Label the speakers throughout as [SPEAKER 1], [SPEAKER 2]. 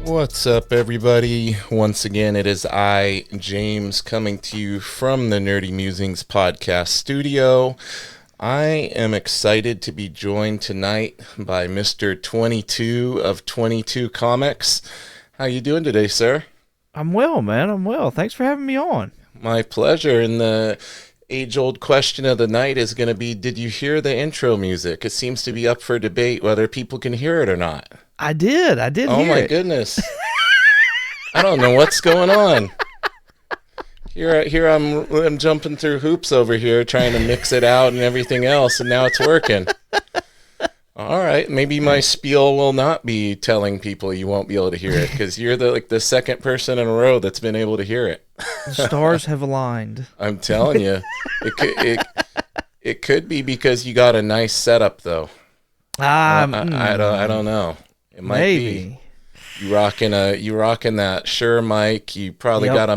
[SPEAKER 1] What's up, everybody? Once again, it is I, James, coming to you from the Nerdy Mewzings podcast studio. I am excited to be joined tonight by Mr. 22 of 22 Comics. How you doing today, sir?
[SPEAKER 2] I'm well, man. I'm well. Thanks for having me on.
[SPEAKER 1] My pleasure. And the age-old question of the night is going to be, did you hear the intro music? It seems to be up for debate whether people can hear it or not.
[SPEAKER 2] I did hear it.
[SPEAKER 1] Oh my goodness. I don't know what's going on. Here I'm jumping through hoops over here trying to mix it out and everything else, and now it's working. All right, maybe my spiel will not be telling people you won't be able to hear it, because you're the second person in a row that's been able to hear it.
[SPEAKER 2] The stars have aligned.
[SPEAKER 1] I'm telling you, it could be because you got a nice setup though. I don't know. It might be. You rocking that Shure mic. You probably got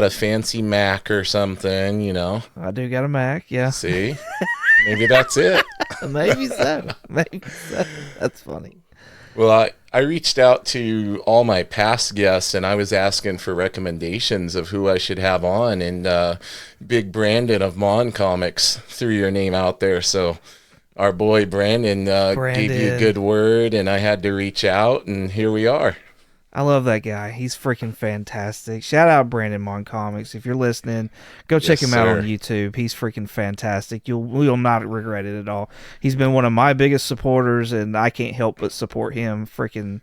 [SPEAKER 1] a fancy Mac or something, you know.
[SPEAKER 2] I do got a Mac, yeah.
[SPEAKER 1] See? Maybe that's it.
[SPEAKER 2] Maybe so. That's funny.
[SPEAKER 1] Well, I reached out to all my past guests and I was asking for recommendations of who I should have on, and Big Brandon of Mon Comics threw your name out there, so our boy Brandon gave you a good word, and I had to reach out, and here we are.
[SPEAKER 2] I love that guy. He's freaking fantastic. Shout out Brandon Mon Comics. If you're listening, go check him out on YouTube. He's freaking fantastic. You'll not regret it at all. He's been one of my biggest supporters, and I can't help but support him. Freaking,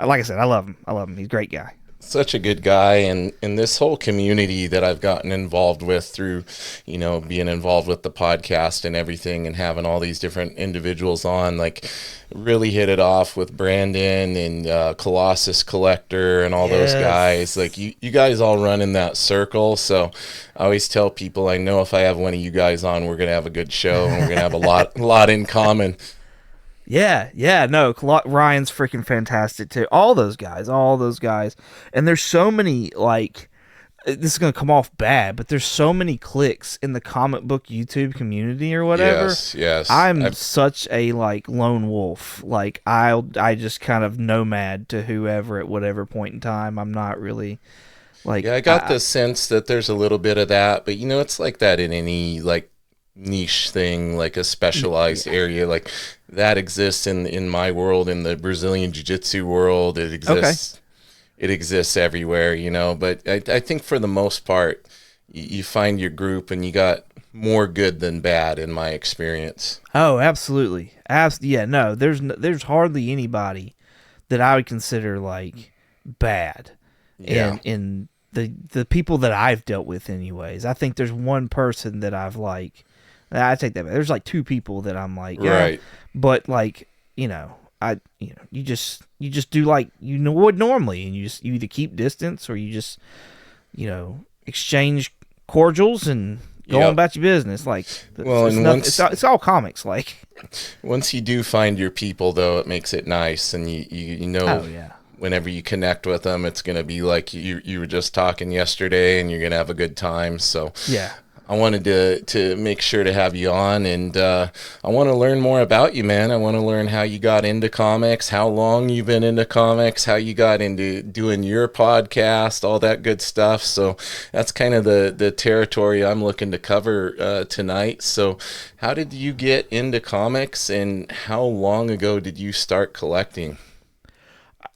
[SPEAKER 2] like I said, I love him. He's a great guy.
[SPEAKER 1] Such a good guy, and this whole community that I've gotten involved with through, being involved with the podcast and everything, and having all these different individuals on, really hit it off with Brandon and Colossus Collector and all those guys. You guys all run in that circle, so I always tell people, I know if I have one of you guys on, we're gonna have a good show, and we're gonna have a lot in common.
[SPEAKER 2] Yeah, no, Ryan's freaking fantastic too. All those guys. And there's so many, this is going to come off bad, but there's so many cliques in the comic book YouTube community or whatever.
[SPEAKER 1] Yes.
[SPEAKER 2] I'm such a, lone wolf. I just kind of nomad to whoever at whatever point in time. I'm not really,
[SPEAKER 1] I got the sense that there's a little bit of that, but, it's like that in any, niche thing, a specialized area that exists in my world, in the Brazilian Jiu-Jitsu world. It exists. It exists everywhere, but I think for the most part you find your group and you got more good than bad in my experience.
[SPEAKER 2] Oh, absolutely. No, there's hardly anybody that I would consider bad.
[SPEAKER 1] Yeah.
[SPEAKER 2] In the people that I've dealt with anyways. I think there's one person that I've I take that back. There's two people that I'm
[SPEAKER 1] right.
[SPEAKER 2] But you just do would normally, and you either keep distance or you just exchange cordials and go on about your business. It's all comics.
[SPEAKER 1] Once you do find your people, though, it makes it nice, and you know.
[SPEAKER 2] Oh yeah.
[SPEAKER 1] Whenever you connect with them, it's going to be like you were just talking yesterday, and you're going to have a good time. So
[SPEAKER 2] yeah.
[SPEAKER 1] I wanted to make sure to have you on, and I want to learn more about you, man. I want to learn how you got into comics, how long you've been into comics, how you got into doing your podcast, all that good stuff. So that's kind of the territory I'm looking to cover tonight. So how did you get into comics, and how long ago did you start collecting?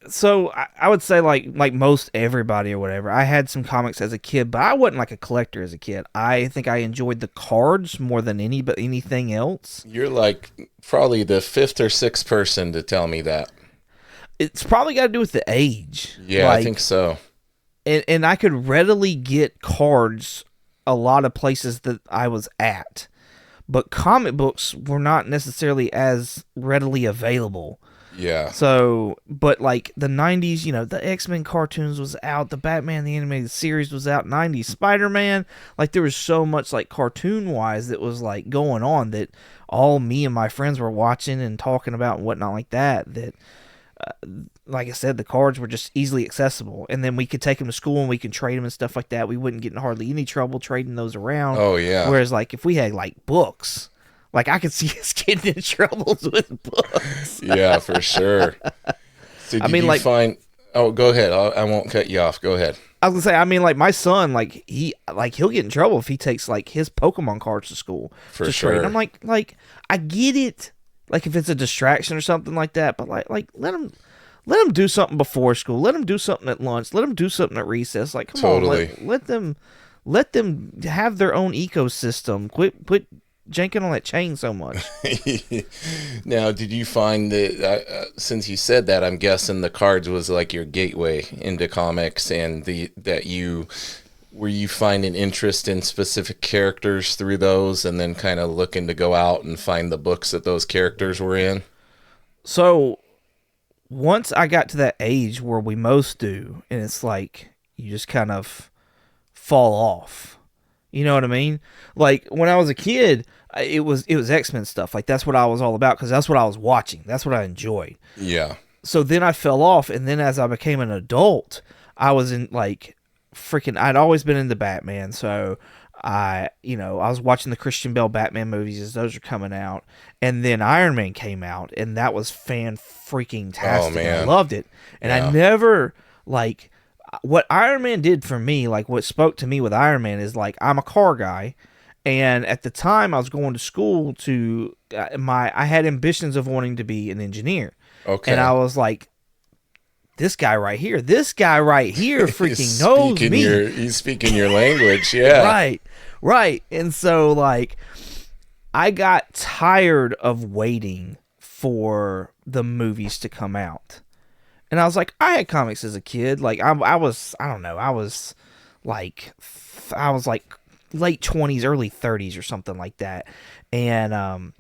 [SPEAKER 2] So I would say like most everybody or whatever, I had some comics as a kid, but I wasn't a collector as a kid. I think I enjoyed the cards more than anything else.
[SPEAKER 1] You're probably the fifth or sixth person to tell me that.
[SPEAKER 2] It's probably got to do with the age.
[SPEAKER 1] Yeah, I think so.
[SPEAKER 2] And I could readily get cards a lot of places that I was at, but comic books were not necessarily as readily available.
[SPEAKER 1] Yeah.
[SPEAKER 2] So, but the 90s, the X-Men cartoons was out, the Batman the Animated Series was out, 90s Spider-Man, there was so much cartoon-wise that was going on that all me and my friends were watching and talking about and whatnot that like I said, the cards were just easily accessible, and then we could take them to school and we could trade them and stuff like that. We wouldn't get in hardly any trouble trading those around.
[SPEAKER 1] Oh yeah.
[SPEAKER 2] Whereas if we had books, I could see us getting in troubles with books.
[SPEAKER 1] Yeah, for sure. So Oh, go ahead. I won't cut you off. Go ahead.
[SPEAKER 2] I was gonna say, I mean, like my son, like he'll get in trouble if he takes like his Pokemon cards to school.
[SPEAKER 1] For
[SPEAKER 2] just trade.
[SPEAKER 1] sure.
[SPEAKER 2] I'm like I get it, like if it's a distraction or something like that, but like let him do something before school. Let him do something at lunch. Let him do something at recess. Like come
[SPEAKER 1] Totally.
[SPEAKER 2] on, let them have their own ecosystem. Quit janking on that chain so much.
[SPEAKER 1] Now, did you find that since you said that, I'm guessing the cards was like your gateway into comics, and were you finding interest in specific characters through those, and then kind of looking to go out and find the books that those characters were in?
[SPEAKER 2] So once I got to that age where we most do, and it's like you just kind of fall off. You know what I mean? Like when I was a kid, it was X-Men stuff. Like that's what I was all about because that's what I was watching. That's what I enjoyed.
[SPEAKER 1] Yeah.
[SPEAKER 2] So then I fell off, and then as I became an adult, I was in like freaking. I'd always been into Batman, so I was watching the Christian Bale Batman movies as those are coming out, and then Iron Man came out, and that was fan-freaking-tastic.
[SPEAKER 1] Oh, man.
[SPEAKER 2] I loved it, and I never like what Iron Man did for me. Like what spoke to me with Iron Man is like I'm a car guy. And at the time, I was going to school to I had ambitions of wanting to be an engineer.
[SPEAKER 1] Okay.
[SPEAKER 2] And I was like, this guy right here freaking knows me.
[SPEAKER 1] He's speaking your language, yeah.
[SPEAKER 2] Right. And so, like, I got tired of waiting for the movies to come out. And I was like, I had comics as a kid. Like, I was like late 20s, early 30s or something like that. And I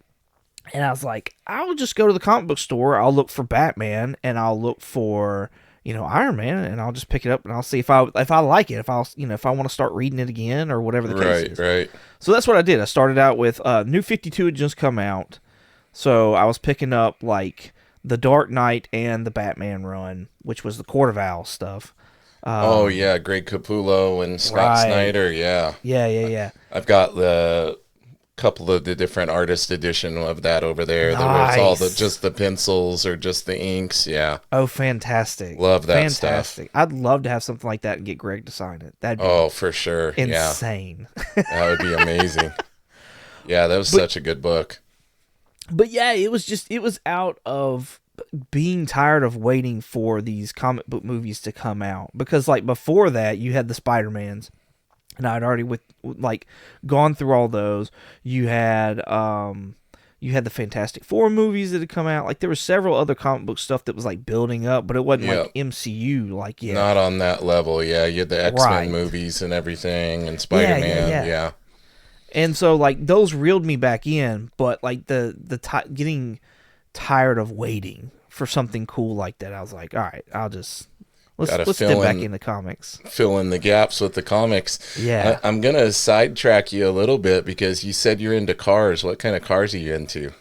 [SPEAKER 2] was like, I'll just go to the comic book store. I'll look for Batman and I'll look for, Iron Man, and I'll just pick it up and I'll see if I like it, if I want to start reading it again or whatever the case is.
[SPEAKER 1] Right.
[SPEAKER 2] So that's what I did. I started out with New 52 had just come out. So I was picking up like the Dark Knight and the Batman run, which was the Court of Owls stuff.
[SPEAKER 1] Oh yeah, Greg Capullo and Scott Snyder. Yeah. I've got the couple of the different artist edition of that over there.
[SPEAKER 2] Nice.
[SPEAKER 1] There was all just the pencils or just the inks. Yeah.
[SPEAKER 2] Oh, fantastic!
[SPEAKER 1] Love that stuff.
[SPEAKER 2] I'd love to have something like that and get Greg to sign it. That'd be
[SPEAKER 1] for sure.
[SPEAKER 2] insane.
[SPEAKER 1] Yeah. That would be amazing. Yeah, that was such a good book.
[SPEAKER 2] But yeah, it was out of being tired of waiting for these comic book movies to come out, because like before that you had the Spider-Mans, and I'd already gone through all those. You had the Fantastic Four movies that had come out. Like there were several other comic book stuff that was like building up, but it wasn't like MCU like yet.
[SPEAKER 1] Not on that level. Yeah, you had the X-Men movies and everything, and Spider-Man. Yeah.
[SPEAKER 2] And so like those reeled me back in, but like getting tired of waiting for something cool like that, I was like, all right, let's step back into comics.
[SPEAKER 1] Fill in the gaps with the comics.
[SPEAKER 2] Yeah.
[SPEAKER 1] I'm going to sidetrack you a little bit because you said you're into cars. What kind of cars are you into?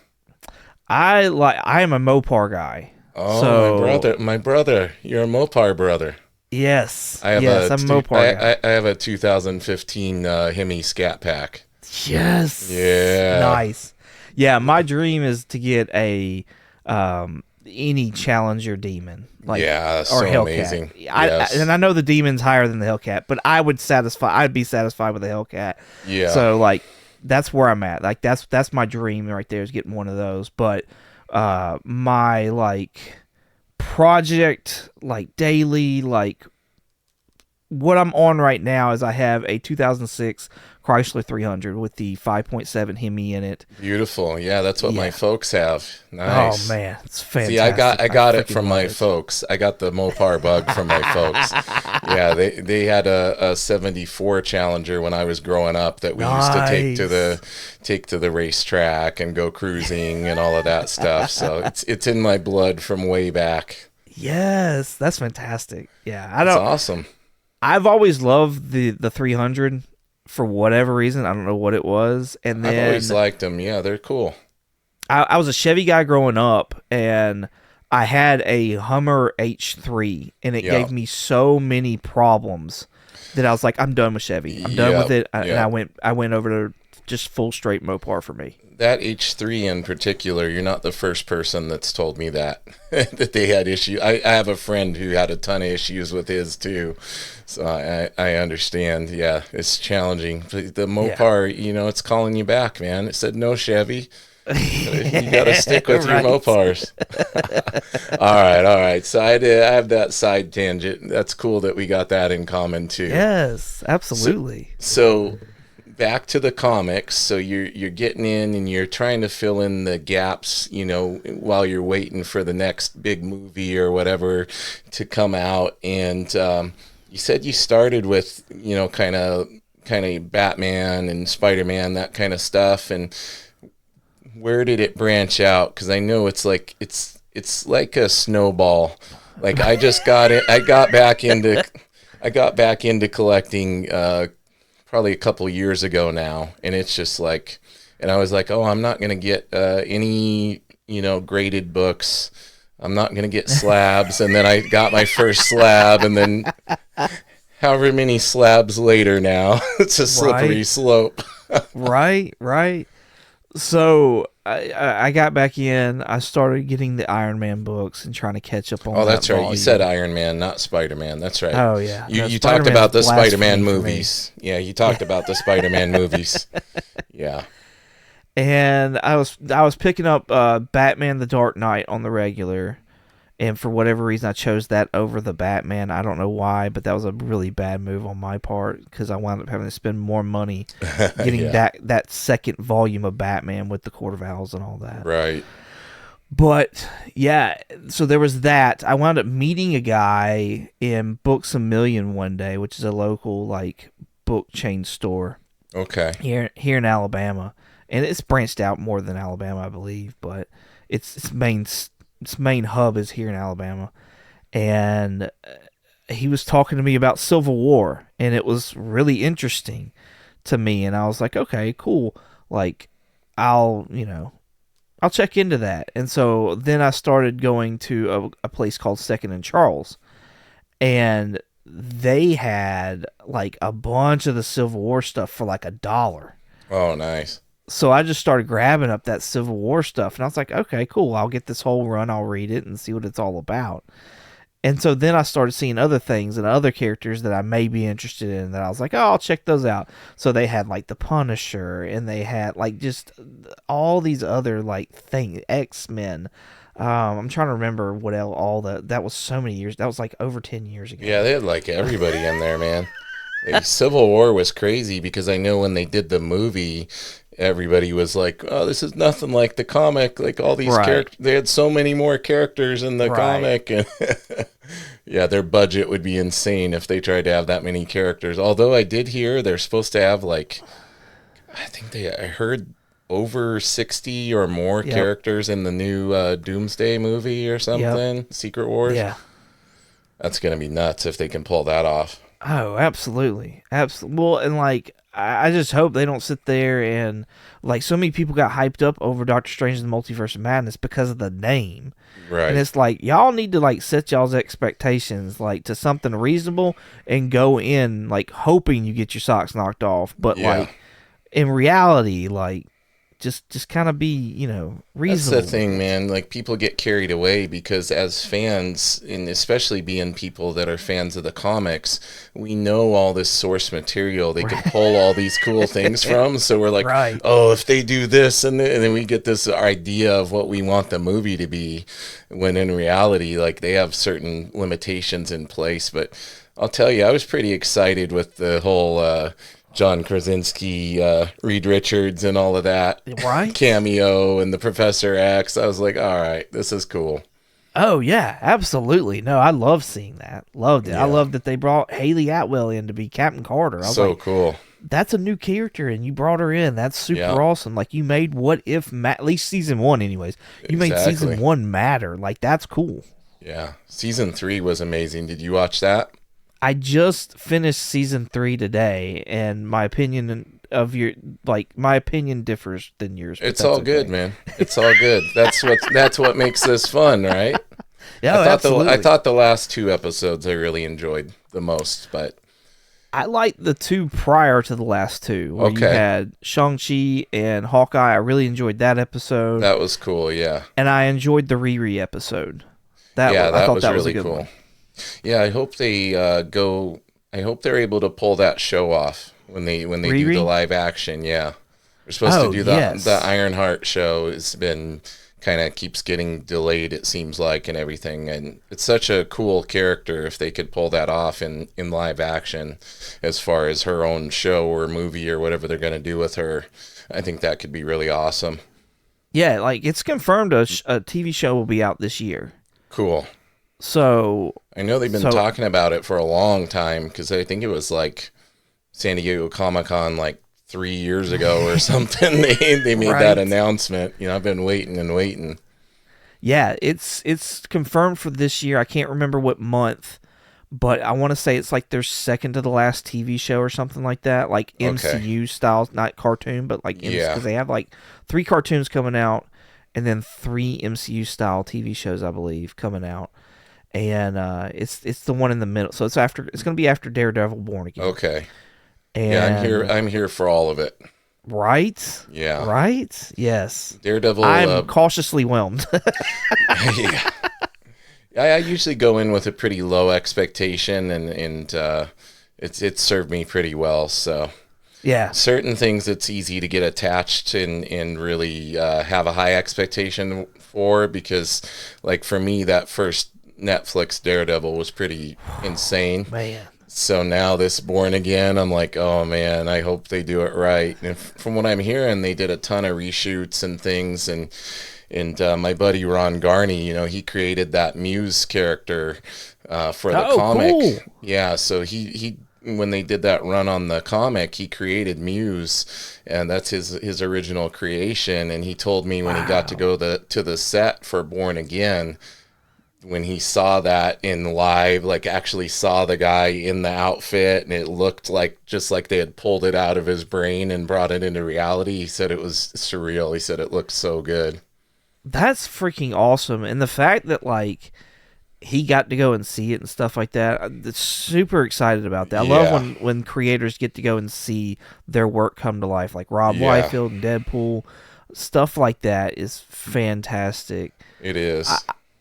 [SPEAKER 2] I am a Mopar guy.
[SPEAKER 1] Oh,
[SPEAKER 2] so,
[SPEAKER 1] my brother. You're a Mopar brother.
[SPEAKER 2] Yes.
[SPEAKER 1] I'm a
[SPEAKER 2] Mopar guy.
[SPEAKER 1] I have a 2015 Hemi Scat Pack.
[SPEAKER 2] Yes.
[SPEAKER 1] Yeah.
[SPEAKER 2] Nice. Yeah, my dream is to get a any Challenger Demon. Like,
[SPEAKER 1] yeah,
[SPEAKER 2] or
[SPEAKER 1] so
[SPEAKER 2] Hellcat.
[SPEAKER 1] amazing. Yes.
[SPEAKER 2] And I know the Demon's higher than the Hellcat, but I'd be satisfied with the Hellcat.
[SPEAKER 1] Yeah.
[SPEAKER 2] So like that's where I'm at. Like that's my dream right there, is getting one of those. But my like project, like daily, like what I'm on right now is I have a 2006 Chrysler 300 with the 5.7 Hemi in it.
[SPEAKER 1] Beautiful. Yeah, that's what my folks have. Nice.
[SPEAKER 2] Oh man, it's fantastic.
[SPEAKER 1] See, I got it from my folks. I got the Mopar bug from my folks. Yeah, they had a 74 Challenger when I was growing up that we used to take to the racetrack and go cruising and all of that stuff. So it's in my blood from way back.
[SPEAKER 2] Yes, that's fantastic. Yeah,
[SPEAKER 1] That's awesome.
[SPEAKER 2] I've always loved the 300 for whatever reason. I don't know what it was. And then
[SPEAKER 1] I've always liked them. Yeah, they're cool.
[SPEAKER 2] I was a Chevy guy growing up, and I had a Hummer H3, and it gave me so many problems that I was like, I'm done with Chevy. I'm done with it. And I went over just full straight Mopar for me.
[SPEAKER 1] That H3 in particular, you're not the first person that's told me that that they had issues. I have a friend who had a ton of issues with his too, so I understand. Yeah, it's challenging. The Mopar, it's calling you back, man. It said no Chevy. You got to stick with your Mopars. All right. So I have that side tangent. That's cool that we got that in common too.
[SPEAKER 2] Yes, absolutely.
[SPEAKER 1] So back to the comics. So you're getting in and you're trying to fill in the gaps, while you're waiting for the next big movie or whatever to come out. And you said you started with, kind of Batman and Spider-Man, that kind of stuff. And where did it branch out? Because I know it's like a snowball. Like I just got it. I got back into collecting probably a couple years ago now, and it's just like, and I was like, oh, I'm not gonna get any graded books. I'm not gonna get slabs. And then I got my first slab, and then however many slabs later now, it's a slippery slope.
[SPEAKER 2] Right. So I got back in. I started getting the Iron Man books and trying to catch up on.
[SPEAKER 1] Oh, that's
[SPEAKER 2] right.
[SPEAKER 1] Volume. You said Iron Man, not Spider-Man. That's right.
[SPEAKER 2] Oh yeah.
[SPEAKER 1] You talked about the Spider-Man movies. Yeah, you talked about the Spider-Man movies. Yeah.
[SPEAKER 2] And I was picking up Batman: The Dark Knight on the regular, and for whatever reason I chose that over the Batman. I don't know why, but that was a really bad move on my part because I wound up having to spend more money getting that second volume of Batman with the Court of Owls and all that.
[SPEAKER 1] Right.
[SPEAKER 2] But yeah, so there was that. I wound up meeting a guy in Books A Million one day, which is a local book chain store.
[SPEAKER 1] Okay.
[SPEAKER 2] Here in Alabama, and it's branched out more than Alabama, I believe, but its main hub is here in Alabama. And he was talking to me about Civil War, and it was really interesting to me. And I was like, okay, cool. I'll check into that. And so then I started going to a place called Second and Charles, and they had a bunch of the Civil War stuff for $1.
[SPEAKER 1] Oh, nice.
[SPEAKER 2] So I just started grabbing up that Civil War stuff, and I was like, okay, cool. I'll get this whole run. I'll read it and see what it's all about. And so then I started seeing other things and other characters that I may be interested in that I was like, oh, I'll check those out. So they had the Punisher, and they had just all these other things, X-Men. I'm trying to remember what that was so many years. That was over 10 years ago.
[SPEAKER 1] Yeah, they had everybody in there, man. Civil War was crazy because I know when they did the movie, everybody was like, oh, this is nothing like the comic. All these characters, they had so many more characters in the comic. And yeah, their budget would be insane if they tried to have that many characters. Although I did hear they're supposed to have I heard over 60 or more characters in the new Doomsday movie or something. Secret Wars.
[SPEAKER 2] Yeah.
[SPEAKER 1] That's going to be nuts if they can pull that off.
[SPEAKER 2] Oh, absolutely. Well, and I just hope they don't sit there and so many people got hyped up over Doctor Strange and the Multiverse of Madness because of the name.
[SPEAKER 1] Right.
[SPEAKER 2] And it's y'all need to set y'all's expectations to something reasonable and go in hoping you get your socks knocked off. But in reality, just kind of be, reasonable.
[SPEAKER 1] That's the thing, man. People get carried away because as fans, and especially being people that are fans of the comics, we know all this source material they can pull all these cool things from. So we're oh, if they do this, and then we get this idea of what we want the movie to be, when in reality, they have certain limitations in place. But I'll tell you, I was pretty excited with the whole John Krasinski, Reed Richards, and all of that cameo, and the Professor X. I was like, all right, this is cool.
[SPEAKER 2] Oh yeah, absolutely. No, I love seeing that. Loved it. Yeah. I love that they brought Haley Atwell in to be Captain Carter. I was
[SPEAKER 1] so cool.
[SPEAKER 2] That's a new character, and you brought her in. That's super awesome. You made What If at least season 1, anyways. You made season 1 matter. That's cool.
[SPEAKER 1] Yeah, season 3 was amazing. Did you watch that?
[SPEAKER 2] I just finished season 3 today, and my opinion my opinion differs than yours.
[SPEAKER 1] It's all good, man. It's all good. That's what makes this fun, right?
[SPEAKER 2] Yeah, absolutely.
[SPEAKER 1] I thought the last 2 episodes I really enjoyed the most, but
[SPEAKER 2] I liked the two prior to the last two, where you
[SPEAKER 1] Okay.
[SPEAKER 2] had Shang-Chi and Hawkeye. I really enjoyed that episode,
[SPEAKER 1] That was cool, yeah.
[SPEAKER 2] and I enjoyed the Riri episode.
[SPEAKER 1] Yeah,
[SPEAKER 2] I
[SPEAKER 1] that
[SPEAKER 2] thought
[SPEAKER 1] was
[SPEAKER 2] that was a
[SPEAKER 1] really
[SPEAKER 2] good
[SPEAKER 1] cool.
[SPEAKER 2] one.
[SPEAKER 1] Yeah, I hope they I hope they're able to pull that show off when they do the
[SPEAKER 2] Riri?
[SPEAKER 1] live action. Yeah, we're supposed to
[SPEAKER 2] Oh,
[SPEAKER 1] do
[SPEAKER 2] yes.
[SPEAKER 1] the Ironheart show. It's been kind of keeps getting delayed. It seems like and everything, and it's such a cool character if they could pull that off in live action, as far as her own show or movie or whatever they're going to do with her. I think that could be really awesome.
[SPEAKER 2] Yeah, like it's confirmed a TV show will be out this year.
[SPEAKER 1] Cool.
[SPEAKER 2] So
[SPEAKER 1] I know they've been talking about it for a long time because I think it was like San Diego Comic-Con like 3 years ago or something. They made that announcement. You know, I've been waiting and waiting.
[SPEAKER 2] Yeah, it's confirmed for this year. I can't remember what month, but I want to say it's like their second to the last TV show or something like that, like MCU style, not cartoon, but like because they have like 3 cartoons coming out and then 3 MCU style TV shows, I believe, coming out. And it's the one in the middle, so it's going to be after Daredevil Born Again.
[SPEAKER 1] Okay.
[SPEAKER 2] And
[SPEAKER 1] Yeah, I'm here for all of it.
[SPEAKER 2] Right?
[SPEAKER 1] Yeah.
[SPEAKER 2] Right? Yes.
[SPEAKER 1] Daredevil.
[SPEAKER 2] I'm cautiously whelmed.
[SPEAKER 1] Yeah. I usually go in with a pretty low expectation, and it's served me pretty well. So
[SPEAKER 2] yeah.
[SPEAKER 1] certain things it's easy to get attached and really have a high expectation for, because like for me that first Netflix Daredevil was pretty insane.
[SPEAKER 2] Man.
[SPEAKER 1] So now this Born Again, I'm like, oh man, I hope they do it right. And from what I'm hearing, they did a ton of reshoots and things, and my buddy Ron Garney, you know, he created that Muse character for the comic.
[SPEAKER 2] Cool.
[SPEAKER 1] Yeah, so he when they did that run on the comic, he created Muse, and that's his original creation. And he told me when he got to go to the set for Born Again, when he saw that in live, like actually saw the guy in the outfit, and it looked like just like they had pulled it out of his brain and brought it into reality. He said it was surreal. He said it looked so good.
[SPEAKER 2] That's freaking awesome. And the fact that like he got to go and see it and stuff like that, I'm super excited about that. I love when creators get to go and see their work come to life, like Rob Liefeld and Deadpool. Stuff like that is fantastic.
[SPEAKER 1] It is.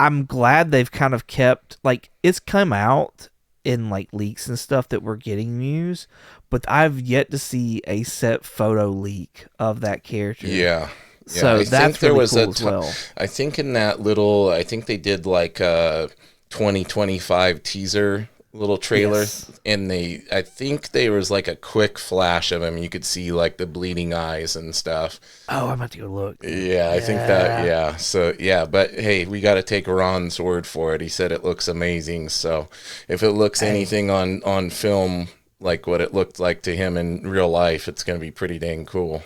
[SPEAKER 2] I'm glad they've kind of kept, like, it's come out in, like, leaks and stuff that we're getting news, but I've yet to see a set photo leak of that character.
[SPEAKER 1] Yeah.
[SPEAKER 2] So that's really cool as well.
[SPEAKER 1] I think in that little, I think they did like a 2025 teaser little trailer, and I think there was like a quick flash of him. You could see like the bleeding eyes and stuff.
[SPEAKER 2] Oh, I'm about to go look.
[SPEAKER 1] Yeah, I think that, So, yeah, but hey, we got to take Ron's word for it. He said it looks amazing. So if it looks anything on film like what it looked like to him in real life, it's going to be pretty dang cool.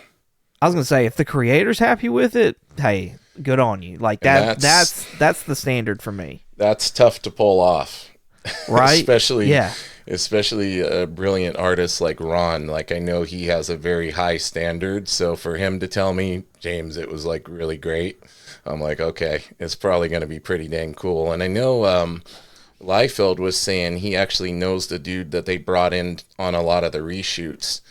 [SPEAKER 2] I was going to say, if the creator's happy with it, hey, good on you. Like that's the standard for me.
[SPEAKER 1] That's tough to pull off.
[SPEAKER 2] Right?
[SPEAKER 1] Especially a brilliant artist like Ron. Like, I know he has a very high standard, so for him to tell me, James, it was like really great, I'm like, okay, it's probably going to be pretty dang cool. And I know Liefeld was saying he actually knows the dude that they brought in on a lot of the reshoots,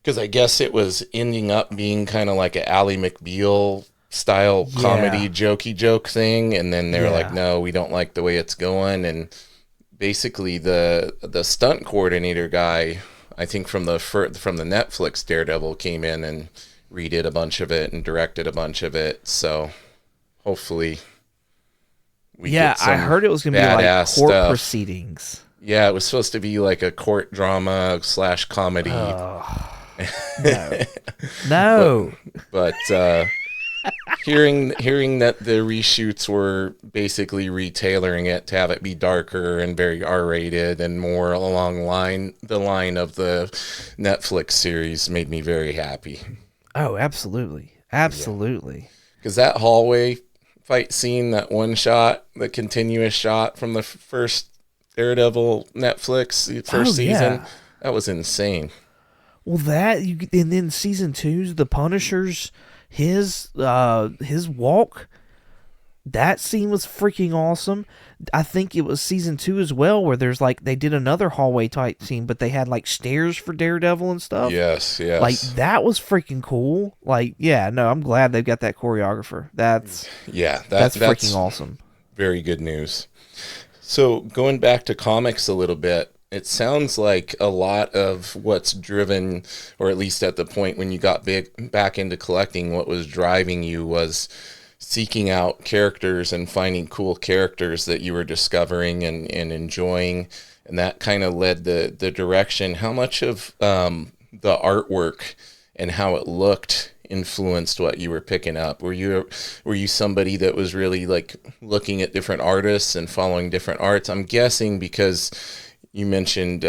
[SPEAKER 1] because I guess it was ending up being kind of like an Ally McBeal style comedy jokey joke thing, and then they're like, no, we don't like the way it's going. And basically the stunt coordinator guy, I think from the Netflix Daredevil, came in and redid a bunch of it and directed a bunch of it. So hopefully we get some
[SPEAKER 2] I heard it was gonna be like court proceedings.
[SPEAKER 1] Yeah, it was supposed to be like a court drama / comedy.
[SPEAKER 2] No.
[SPEAKER 1] But hearing that the reshoots were basically retailoring it to have it be darker and very R-rated and more along the line of the Netflix series made me very happy.
[SPEAKER 2] Oh, absolutely. Absolutely.
[SPEAKER 1] Because that hallway fight scene, that one shot, the continuous shot from the first Daredevil Netflix first season, that was insane.
[SPEAKER 2] Well, and then season 2's The Punisher's his walk That scene was freaking awesome. I think it was season 2 as well, where there's like they did another hallway type scene, but they had like stairs for Daredevil and stuff.
[SPEAKER 1] Yes,
[SPEAKER 2] Like
[SPEAKER 1] yes.
[SPEAKER 2] that was freaking cool. Like, yeah, no, I'm glad they've got that choreographer. That's
[SPEAKER 1] That's
[SPEAKER 2] freaking awesome.
[SPEAKER 1] very good news. So going back to comics a little bit, it sounds like a lot of what's driven, or at least at the point when you got back into collecting, what was driving you was seeking out characters and finding cool characters that you were discovering and enjoying, and that kind of led the direction. How much of the artwork and how it looked influenced what you were picking up? Were you somebody that was really like looking at different artists and following different arts? I'm guessing because you mentioned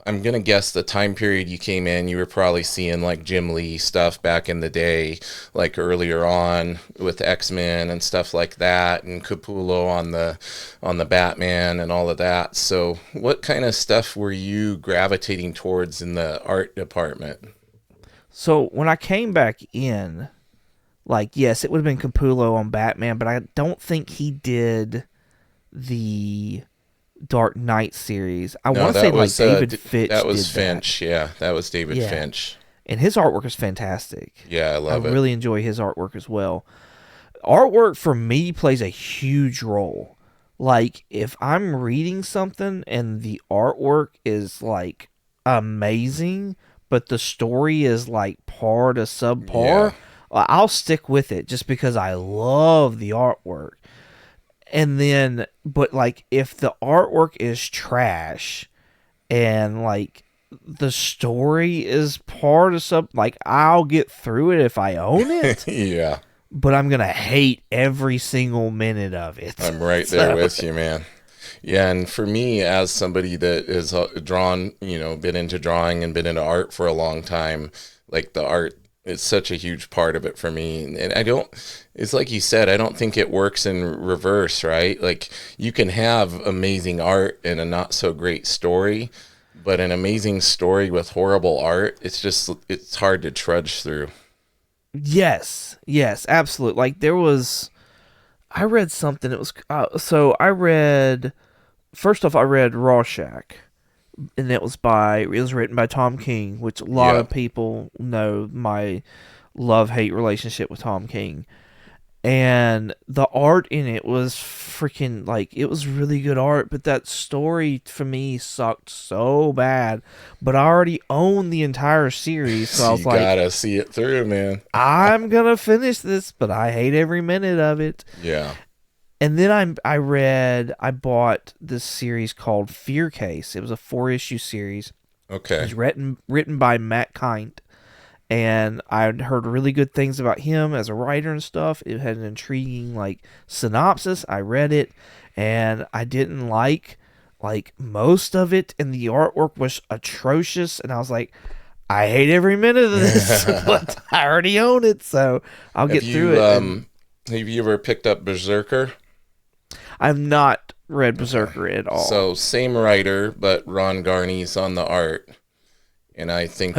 [SPEAKER 1] I'm gonna guess the time period you came in, you were probably seeing like Jim Lee stuff back in the day, like earlier on with X-Men and stuff like that, and Capullo on the Batman and all of that. So what kind of stuff were you gravitating towards in the art department?
[SPEAKER 2] So when I came back in, like, yes, it would have been Capullo on Batman, but I don't think he did the Dark Knight series. I want to say like David Fitch.
[SPEAKER 1] That was
[SPEAKER 2] did
[SPEAKER 1] Finch.
[SPEAKER 2] That.
[SPEAKER 1] Yeah, that was David
[SPEAKER 2] Yeah.
[SPEAKER 1] Finch.
[SPEAKER 2] And his artwork is fantastic.
[SPEAKER 1] Yeah, I love it.
[SPEAKER 2] I really enjoy his artwork as well. Artwork for me plays a huge role. Like if I'm reading something and the artwork is like amazing, but the story is like par to subpar, I'll stick with it just because I love the artwork. And then, but like if the artwork is trash and like the story is part of something, like I'll get through it if I own it.
[SPEAKER 1] Yeah.
[SPEAKER 2] But I'm gonna hate every single minute of it.
[SPEAKER 1] I'm right there with you, man. Yeah, and for me, as somebody that is drawn, been into drawing and been into art for a long time, like the art is such a huge part of it for me. And it's like you said, I don't think it works in reverse, right? Like you can have amazing art and a not so great story, but an amazing story with horrible art, it's hard to trudge through.
[SPEAKER 2] Yes, absolutely. Like I read something. It was first off, I read Rorschach, and it was written by Tom King, which a lot of people know my love-hate relationship with Tom King. And the art in it was freaking, like, it was really good art, but that story for me sucked so bad. But I already own the entire series, so I was like,
[SPEAKER 1] you gotta see it through, man.
[SPEAKER 2] I'm gonna finish this, but I hate every minute of it.
[SPEAKER 1] Yeah.
[SPEAKER 2] And then I bought this series called Fear Case. It was a 4-issue series.
[SPEAKER 1] Okay.
[SPEAKER 2] It was written by Matt Kindt. And I'd heard really good things about him as a writer and stuff. It had an intriguing like synopsis. I read it, and I didn't like most of it, and the artwork was atrocious. And I was like, I hate every minute of this, but I already own it, so I'll get through it.
[SPEAKER 1] Have you ever picked up Berserker?
[SPEAKER 2] I've not read Berserker at all.
[SPEAKER 1] So same writer, but Ron Garney's on the art, and I think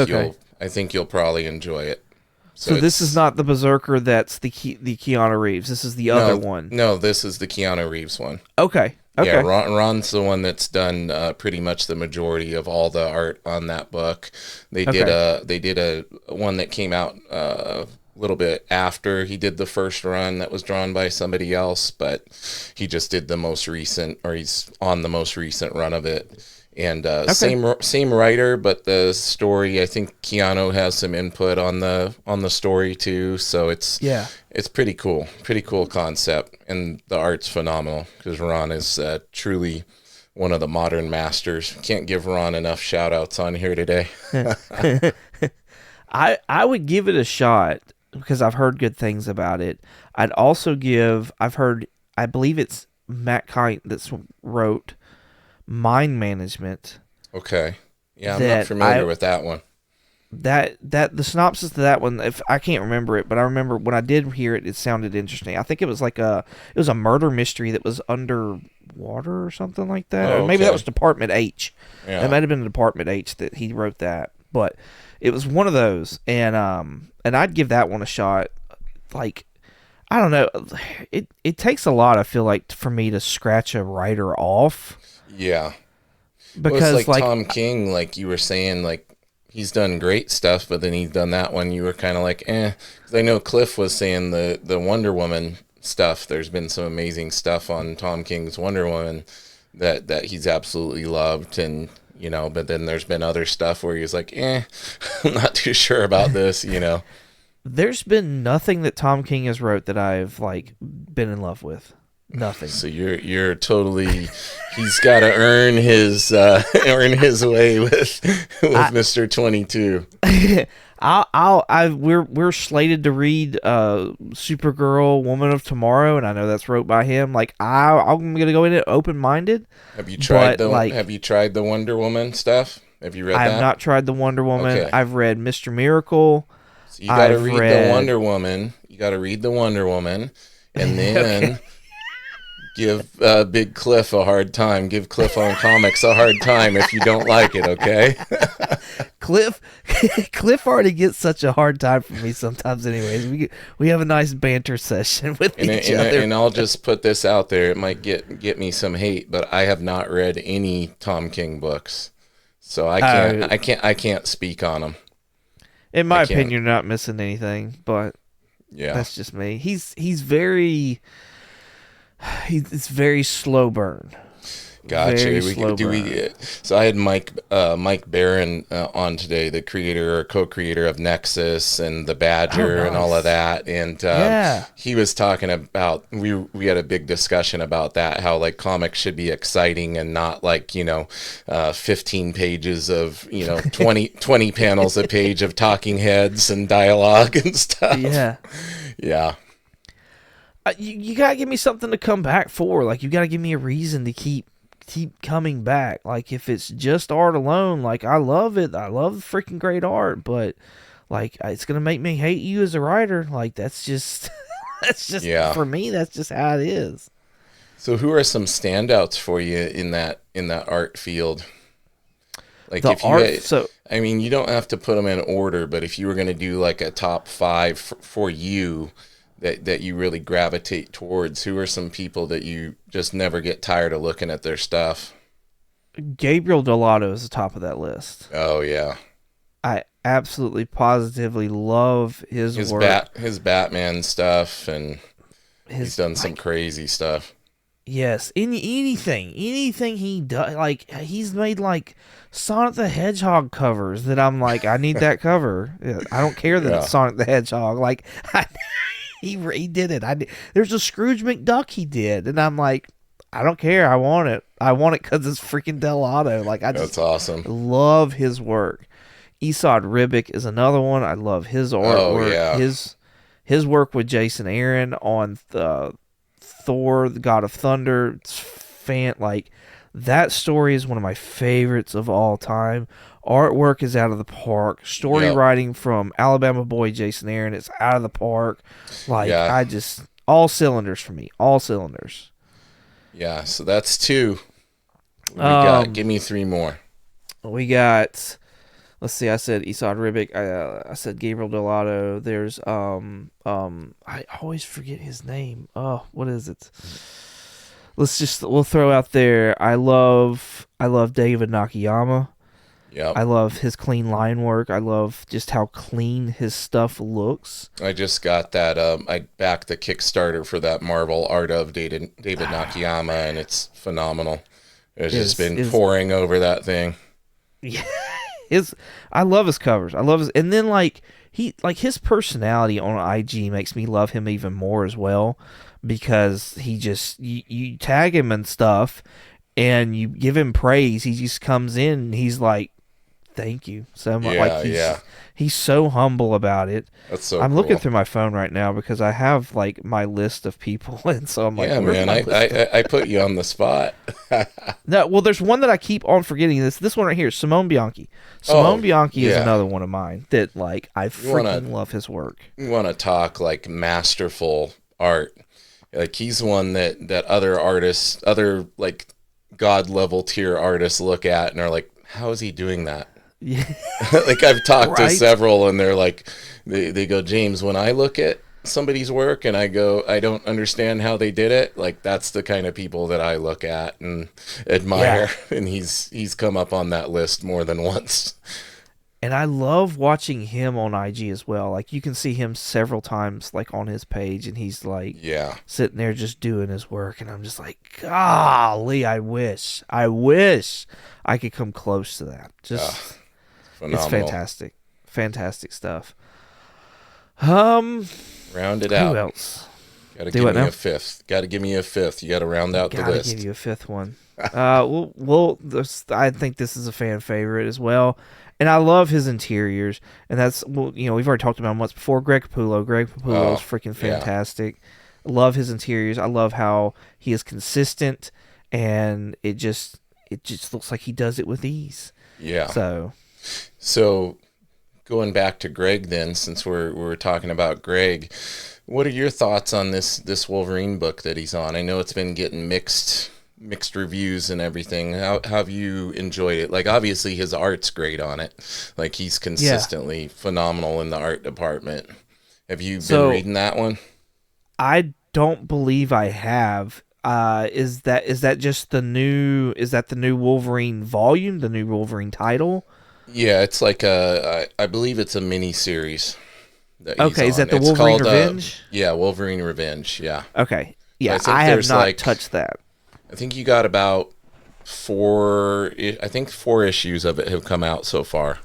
[SPEAKER 1] you'll probably enjoy it.
[SPEAKER 2] So this is not the Berserker that's the Keanu Reeves. This is the other one.
[SPEAKER 1] No, this is the Keanu Reeves one.
[SPEAKER 2] Okay.
[SPEAKER 1] Yeah, Ron's the one that's done pretty much the majority of all the art on that book. They did a one that came out a little bit after he did the first run that was drawn by somebody else, but he just did the most recent, or he's on the most recent run of it. And same writer, but the story, I think Keanu has some input on the story too. So it's pretty cool concept, and the art's phenomenal because Ron is truly one of the modern masters. Can't give Ron enough shout outs on here today.
[SPEAKER 2] I would give it a shot because I've heard good things about it. I believe it's Matt Kindt that's wrote Mind Management.
[SPEAKER 1] Okay. Yeah, I'm not familiar with that one.
[SPEAKER 2] That the synopsis to that one, if I can't remember it, but I remember when I did hear it, it sounded interesting. I think it was a murder mystery that was underwater or something like that.
[SPEAKER 1] Oh,
[SPEAKER 2] or maybe that was Department H.
[SPEAKER 1] Yeah.
[SPEAKER 2] It might have been Department H that he wrote that. But it was one of those, and I'd give that one a shot. Like, I don't know. It takes a lot, I feel like, for me to scratch a writer off.
[SPEAKER 1] Yeah. Well, it's
[SPEAKER 2] Because
[SPEAKER 1] like Tom King, like you were saying, like he's done great stuff, but then he's done that one. You were kind of like, eh. 'Cause I know Cliff was saying the Wonder Woman stuff. There's been some amazing stuff on Tom King's Wonder Woman that he's absolutely loved, and but then there's been other stuff where he's like, I'm not too sure about this.
[SPEAKER 2] there's been nothing that Tom King has wrote that I've like been in love with. Nothing.
[SPEAKER 1] So you're totally. He's got to earn his way with Mr. 22.
[SPEAKER 2] We're slated to read Supergirl, Woman of Tomorrow, and I know that's wrote by him. Like I'm gonna go in it open minded.
[SPEAKER 1] Have you tried Have you tried the Wonder Woman stuff? Have you read that?
[SPEAKER 2] I have not tried the Wonder Woman.
[SPEAKER 1] Okay.
[SPEAKER 2] I've read Mr. Miracle.
[SPEAKER 1] So you got to read the Wonder Woman. You got to read the Wonder Woman, and then give Big Cliff a hard time. Give Cliff on Comics a hard time if you don't like it. Okay.
[SPEAKER 2] Cliff already gets such a hard time from me sometimes. Anyways, we have a nice banter session with each other.
[SPEAKER 1] And I'll just put this out there. It might get me some hate, but I have not read any Tom King books, so I can't speak on them.
[SPEAKER 2] In my opinion, you're not missing anything, but
[SPEAKER 1] yeah,
[SPEAKER 2] that's just me. He's very slow burn.
[SPEAKER 1] Gotcha. So I had Mike Barron on today, the creator or co-creator of Nexus and the Badger and all of that, and he was talking about we had a big discussion about that, how like comics should be exciting and not like 15 pages of 20 panels a page of talking heads and dialogue and stuff. Yeah.
[SPEAKER 2] You gotta give me something to come back for. Like you gotta give me a reason to keep coming back. Like if it's just art alone, like I love it. I love freaking great art, but like it's gonna make me hate you as a writer. Like that's just for me. That's just how it is.
[SPEAKER 1] So who are some standouts for you in that art field? Like I mean, you don't have to put them in order, but if you were gonna do like a top 5 for you. That you really gravitate towards, who are some people that you just never get tired of looking at their stuff?
[SPEAKER 2] Gabriel Dell'Otto is the top of that list.
[SPEAKER 1] Oh yeah,
[SPEAKER 2] I absolutely positively love his work.
[SPEAKER 1] His Batman stuff, and he's done some crazy stuff.
[SPEAKER 2] Yes, anything he does, like he's made like Sonic the Hedgehog covers that I'm like, I need that cover. I don't care that it's Sonic the Hedgehog. Like he did it. There's a Scrooge McDuck he did, and I'm like, I don't care. I want it. I want it because it's freaking Dell'Otto. Like that's awesome. Love his work. Esad Ribic is another one. I love his artwork.
[SPEAKER 1] Oh, yeah.
[SPEAKER 2] His work with Jason Aaron on Thor, the God of Thunder. It's like that story is one of my favorites of all time. Artwork is out of the park. Story writing from Alabama boy Jason Aaron, it's out of the park. Like I just all cylinders for me. All cylinders.
[SPEAKER 1] Yeah, so that's 2. Give me 3 more.
[SPEAKER 2] We got. Let's see. I said Esad Ribic. I said Gabriel Dell'Otto. There's I always forget his name. Oh, what is it? We'll throw out there. I love David Nakayama.
[SPEAKER 1] Yep.
[SPEAKER 2] I love his clean line work. I love just how clean his stuff looks.
[SPEAKER 1] I just got that. I backed the Kickstarter for that Marvel Art of David Nakayama, and it's phenomenal. It's just been pouring over that thing.
[SPEAKER 2] Yeah, I love his covers. I love his, and then like his personality on IG makes me love him even more as well, because he just you tag him and stuff, and you give him praise. He just comes in and he's like, thank you so much. He's so humble about it.
[SPEAKER 1] That's so
[SPEAKER 2] I'm
[SPEAKER 1] cool.
[SPEAKER 2] looking through my phone right now because I have like my list of people, and so I'm like,
[SPEAKER 1] yeah, man, I put you on the spot.
[SPEAKER 2] No, well, there's one that I keep on forgetting. This one right here, Simone Bianchi. Simone Bianchi is another one of mine that like I freaking love his work.
[SPEAKER 1] You want to talk like masterful art? Like he's one that other artists, other like god level tier artists look at and are like, how is he doing that? Yeah. Like I've talked to several, and they're like, they go, James, when I look at somebody's work and I go, I don't understand how they did it, like that's the kind of people that I look at and
[SPEAKER 2] Yeah.
[SPEAKER 1] admire. And he's come up on that list more than once.
[SPEAKER 2] And I love watching him on IG as well. Like you can see him several times like on his page and he's like
[SPEAKER 1] Yeah.
[SPEAKER 2] sitting there just doing his work and I'm just like, golly, I wish I could come close to that. Just it's
[SPEAKER 1] Phenomenal.
[SPEAKER 2] fantastic. Fantastic stuff. Um
[SPEAKER 1] Round it
[SPEAKER 2] who
[SPEAKER 1] out.
[SPEAKER 2] else?
[SPEAKER 1] Gotta
[SPEAKER 2] Do
[SPEAKER 1] give
[SPEAKER 2] what
[SPEAKER 1] me
[SPEAKER 2] now?
[SPEAKER 1] a fifth. Gotta give me a fifth. You gotta round out the
[SPEAKER 2] Gotta
[SPEAKER 1] list.
[SPEAKER 2] give you a fifth one. I think this is a fan favorite as well, and I love his interiors. And that's we've already talked about him once before. Greg Capullo. Greg Capullo is
[SPEAKER 1] Oh,
[SPEAKER 2] freaking
[SPEAKER 1] yeah.
[SPEAKER 2] fantastic. Love his interiors. I love how he is consistent, and it just looks like he does it with ease.
[SPEAKER 1] Yeah.
[SPEAKER 2] So
[SPEAKER 1] So going back to Greg then, since we're talking about Greg, what are your thoughts on this Wolverine book that he's on? I know it's been getting mixed reviews and everything. How have you enjoyed it? Like obviously his art's great on it. Like he's
[SPEAKER 2] yeah.
[SPEAKER 1] consistently phenomenal in the art department. Have you been
[SPEAKER 2] So
[SPEAKER 1] reading that one?
[SPEAKER 2] I don't believe I have. Is that just the new? Is that the new Wolverine volume? The new Wolverine title?
[SPEAKER 1] Yeah, it's like I believe it's a mini series that he's
[SPEAKER 2] Okay, is that
[SPEAKER 1] on.
[SPEAKER 2] the
[SPEAKER 1] It's
[SPEAKER 2] Wolverine
[SPEAKER 1] called
[SPEAKER 2] Revenge?
[SPEAKER 1] yeah, Wolverine Revenge. Yeah.
[SPEAKER 2] Okay.
[SPEAKER 1] So I
[SPEAKER 2] Yeah,
[SPEAKER 1] think
[SPEAKER 2] I have
[SPEAKER 1] there's
[SPEAKER 2] not
[SPEAKER 1] like
[SPEAKER 2] touched that.
[SPEAKER 1] I think you got about I think four issues of it have come out so far.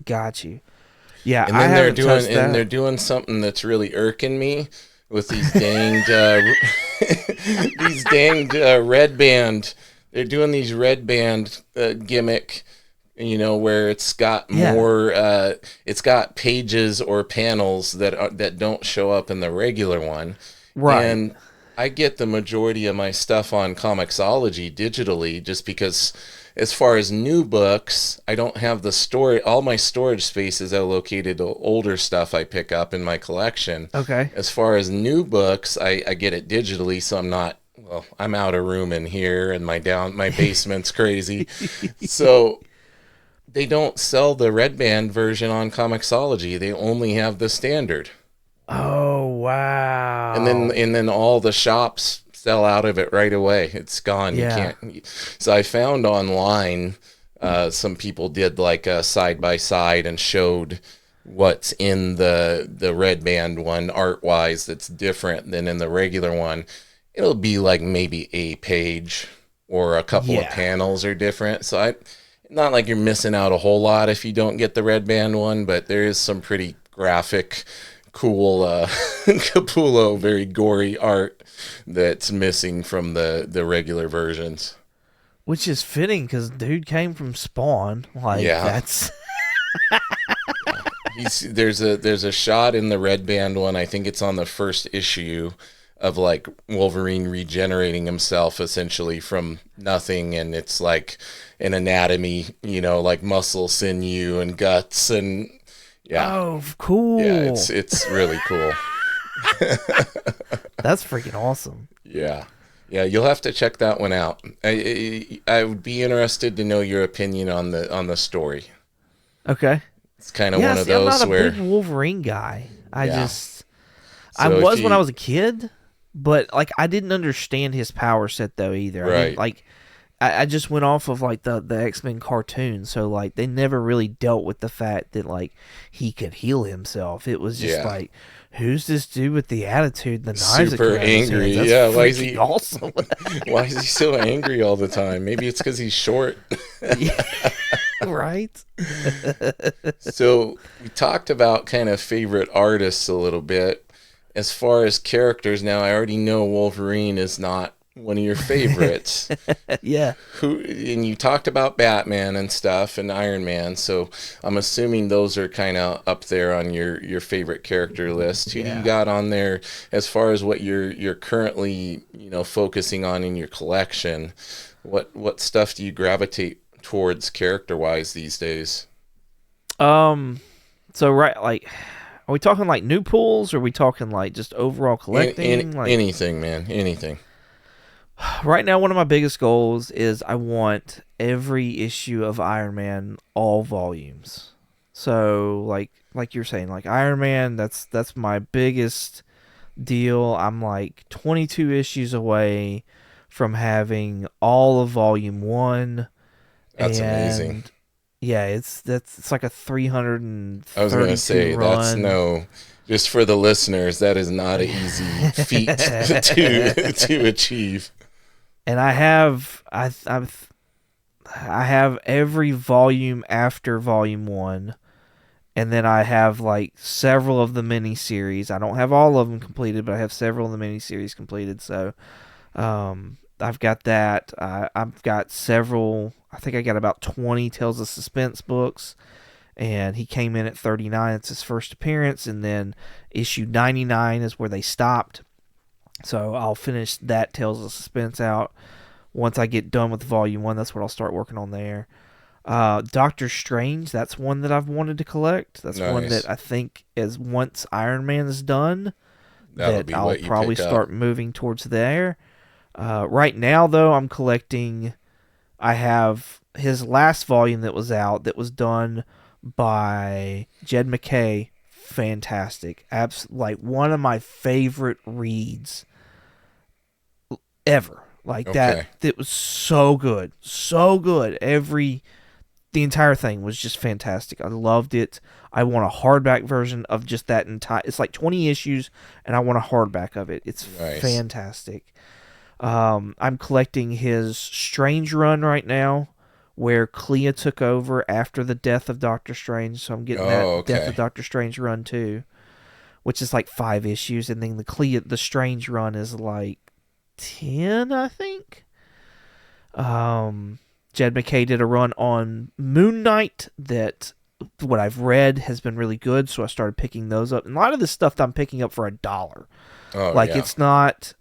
[SPEAKER 2] Got you. Yeah,
[SPEAKER 1] And
[SPEAKER 2] I
[SPEAKER 1] then they're
[SPEAKER 2] haven't
[SPEAKER 1] doing
[SPEAKER 2] touched that.
[SPEAKER 1] something that's really irking me with these danged these danged red band. They're doing these red band gimmick, where
[SPEAKER 2] Yeah.
[SPEAKER 1] it's got pages or panels that don't show up in the regular one.
[SPEAKER 2] Right.
[SPEAKER 1] And I get the majority of my stuff on Comixology digitally just because as far as new books, I don't have the story. All my storage space is allocated to older stuff I pick up in my collection.
[SPEAKER 2] Okay.
[SPEAKER 1] As far as new books, I get it digitally, so I'm out of room in here and my basement's crazy. So they don't sell the red band version on Comixology. They only have the standard.
[SPEAKER 2] Oh
[SPEAKER 1] And then
[SPEAKER 2] wow.
[SPEAKER 1] and then all the shops sell out of it right away. It's gone. You
[SPEAKER 2] Yeah.
[SPEAKER 1] can't. So I found online, some people did like a side by side and showed what's in the red band one art wise that's different than in the regular one. It'll be like maybe a page or a couple of
[SPEAKER 2] Yeah.
[SPEAKER 1] panels are different. So not like you're missing out a whole lot if you don't get the red band one, but there is some pretty graphic, cool Capullo, very gory art that's missing from the regular versions.
[SPEAKER 2] Which is fitting because dude came from Spawn. Like
[SPEAKER 1] Yeah.
[SPEAKER 2] that's
[SPEAKER 1] There's a shot in the red band one, I think it's on the first issue, of like Wolverine regenerating himself essentially from nothing, and it's like an anatomy, like muscle, sinew, and guts, and yeah,
[SPEAKER 2] oh
[SPEAKER 1] yeah,
[SPEAKER 2] cool.
[SPEAKER 1] it's really cool.
[SPEAKER 2] That's freaking awesome.
[SPEAKER 1] Yeah. Yeah, you'll have to check that one out. I would be interested to know your opinion on the story.
[SPEAKER 2] Okay.
[SPEAKER 1] It's kind of
[SPEAKER 2] Yeah.
[SPEAKER 1] one of
[SPEAKER 2] See, I'm not
[SPEAKER 1] those
[SPEAKER 2] a
[SPEAKER 1] where,
[SPEAKER 2] big Wolverine guy.
[SPEAKER 1] yeah.
[SPEAKER 2] I
[SPEAKER 1] So if
[SPEAKER 2] was when I
[SPEAKER 1] you
[SPEAKER 2] was a kid, but like I didn't understand his power set though either. I didn't
[SPEAKER 1] right,
[SPEAKER 2] like. I just went off of like the X-Men cartoon, so like they never really dealt with the fact that like he could heal himself. It was just
[SPEAKER 1] yeah,
[SPEAKER 2] like, who's this dude with the attitude, the knives that
[SPEAKER 1] super
[SPEAKER 2] come out of his
[SPEAKER 1] angry.
[SPEAKER 2] hands? That's
[SPEAKER 1] Yeah,
[SPEAKER 2] freaking awesome.
[SPEAKER 1] why is he so angry all the time? Maybe it's because he's short.
[SPEAKER 2] Yeah, right?
[SPEAKER 1] So we talked about kind of favorite artists a little bit. As far as characters, now I already know Wolverine is not one of your favorites.
[SPEAKER 2] Yeah,
[SPEAKER 1] And you talked about Batman and stuff and Iron Man, so I'm assuming those are kind of up there on your favorite character list. Who do you
[SPEAKER 2] yeah.
[SPEAKER 1] got on there as far as what you're currently focusing on in your collection? What stuff do you gravitate towards character wise these days?
[SPEAKER 2] Um, so right, like, are we talking like new pulls, or are we talking like just overall collecting? Like,
[SPEAKER 1] Anything, man, anything.
[SPEAKER 2] right now, one of my biggest goals is I want every issue of Iron Man, all volumes. So like you're saying, like Iron Man, that's my biggest deal. I'm like 22 issues away from having all of Volume 1,
[SPEAKER 1] That's amazing.
[SPEAKER 2] and yeah, it's like a
[SPEAKER 1] I was gonna
[SPEAKER 2] 332
[SPEAKER 1] say that's
[SPEAKER 2] run.
[SPEAKER 1] no. Just for the listeners, that is not an easy feat to achieve.
[SPEAKER 2] And I have every volume after Volume 1, and then I have like several of the miniseries. I don't have all of them completed, but I have several of the miniseries completed. So I've got that. I've got several. I think I got about 20 Tales of Suspense books, and he came in at 39. It's his first appearance, and then issue 99 is where they stopped. So I'll finish that Tales of Suspense out. Once I get done with Volume 1, that's what I'll start working on there. Doctor Strange, that's one that I've wanted to collect. That's one
[SPEAKER 1] Nice.
[SPEAKER 2] that I think is once Iron Man is done,
[SPEAKER 1] That'll
[SPEAKER 2] that
[SPEAKER 1] be
[SPEAKER 2] I'll
[SPEAKER 1] what you
[SPEAKER 2] probably
[SPEAKER 1] pick up.
[SPEAKER 2] start moving towards there. Right now, though, I'm collecting. I have his last volume that was out that was done by Jed McKay. Fantastic. Like one of my favorite reads ever. Like that.
[SPEAKER 1] Okay.
[SPEAKER 2] It was so good. So good. The entire thing was just fantastic. I loved it. I want a hardback version of just that entire. It's like 20 issues, and I want a hardback of it. It's
[SPEAKER 1] Nice.
[SPEAKER 2] fantastic. I'm collecting his Strange run right now, where Clea took over after the death of Doctor Strange. So I'm getting
[SPEAKER 1] Oh,
[SPEAKER 2] that Death of
[SPEAKER 1] okay.
[SPEAKER 2] Doctor Strange run too, which is like 5 issues, and then the Strange run is like 10, I think. Jed McKay did a run on Moon Knight that what I've read has been really good, so I started picking those up. And a lot of this stuff that I'm picking up for $1.
[SPEAKER 1] Oh,
[SPEAKER 2] Like
[SPEAKER 1] yeah.
[SPEAKER 2] it's not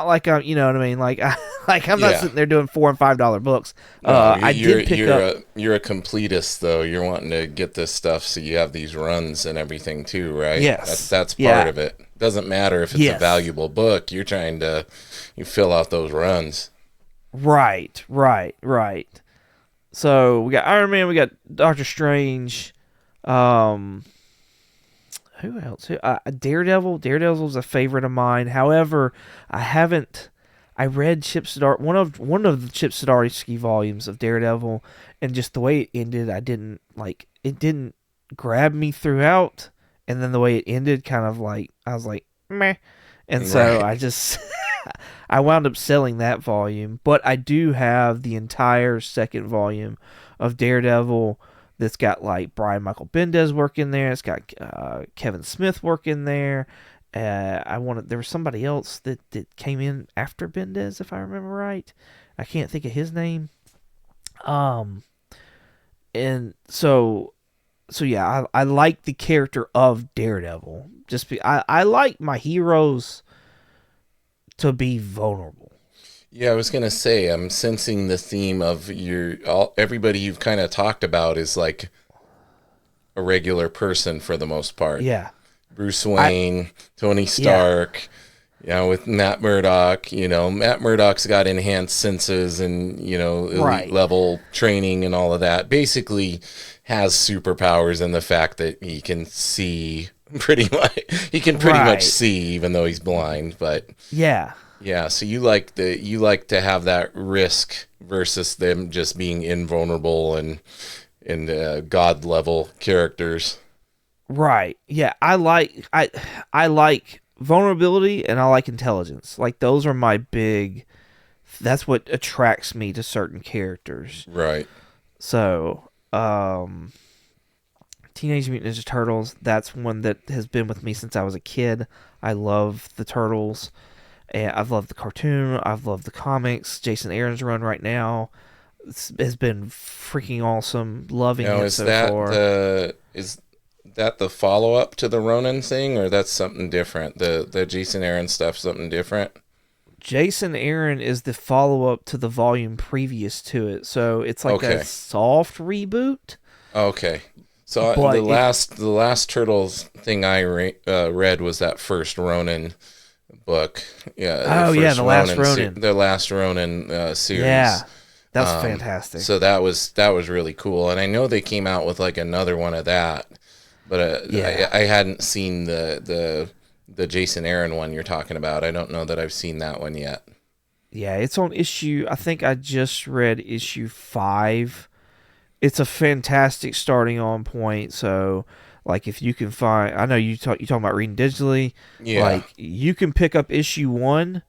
[SPEAKER 2] like I'm, you know what I mean. Like like I'm not
[SPEAKER 1] Yeah.
[SPEAKER 2] sitting there doing $4 and $5 books.
[SPEAKER 1] No,
[SPEAKER 2] I did pick up.
[SPEAKER 1] you're a completist though. You're wanting to get this stuff so you have these runs and everything too, right?
[SPEAKER 2] Yes,
[SPEAKER 1] That's part
[SPEAKER 2] yeah,
[SPEAKER 1] of it. Doesn't matter if it's a
[SPEAKER 2] yes,
[SPEAKER 1] valuable book. You're trying to you fill out those runs.
[SPEAKER 2] right. So we got Iron Man, we got Doctor Strange. Um, who else? Daredevil. Daredevil's a favorite of mine. However, I haven't. I read Chip Zdarsky, one of the Chip Zdarsky volumes of Daredevil, and just the way it ended, I didn't like. It didn't grab me throughout, and then the way it ended, kind of like I was like meh, and so
[SPEAKER 1] Right.
[SPEAKER 2] I just I wound up selling that volume. But I do have the entire second volume of Daredevil that's got like Brian Michael Bendis work in there. It's got Kevin Smith work in there. There was somebody else that came in after Bendis, if I remember right. I can't think of his name. Um, and so yeah, I like the character of Daredevil. I like my heroes to be vulnerable.
[SPEAKER 1] Yeah, I was gonna say I'm sensing the theme of everybody you've kind of talked about is like a regular person for the most part.
[SPEAKER 2] Yeah,
[SPEAKER 1] Bruce
[SPEAKER 2] I
[SPEAKER 1] Wayne, Tony
[SPEAKER 2] yeah
[SPEAKER 1] Stark, with Matt Murdock, Matt Murdock's got enhanced senses and, elite
[SPEAKER 2] right
[SPEAKER 1] level training and all of that. Basically has superpowers in the fact that he can see pretty much
[SPEAKER 2] right
[SPEAKER 1] see even though he's blind, but
[SPEAKER 2] yeah
[SPEAKER 1] yeah, so you like to have that risk versus them just being invulnerable and god level characters.
[SPEAKER 2] right yeah. I like vulnerability and I like intelligence. Like those are my big. That's what attracts me to certain characters.
[SPEAKER 1] Right.
[SPEAKER 2] So, Teenage Mutant Ninja Turtles. That's one that has been with me since I was a kid. I love the Turtles, and I've loved the cartoon. I've loved the comics. Jason Aaron's run right now has been freaking awesome. Loving
[SPEAKER 1] Now,
[SPEAKER 2] it so far.
[SPEAKER 1] is that the follow up to the Ronin thing, or that's something different? The Jason Aaron stuff, something different.
[SPEAKER 2] Jason Aaron is the follow up to the volume previous to it, so it's like a
[SPEAKER 1] Okay,
[SPEAKER 2] soft reboot.
[SPEAKER 1] okay. So
[SPEAKER 2] But it,
[SPEAKER 1] the last Turtles thing I read was that first Ronin book. Yeah,
[SPEAKER 2] oh yeah, the last Ronin.
[SPEAKER 1] the last Ronin
[SPEAKER 2] Yeah,
[SPEAKER 1] series.
[SPEAKER 2] That's fantastic.
[SPEAKER 1] So that was really cool, and I know they came out with like another one of that, but I hadn't seen the Jason Aaron one you're talking about. I don't know that I've seen that one yet.
[SPEAKER 2] Yeah, it's on issue. I think I just read issue 5. It's a fantastic starting on point. So, like, if you can find, I know you talking about reading digitally.
[SPEAKER 1] Yeah.
[SPEAKER 2] Like, you can pick up issue 1,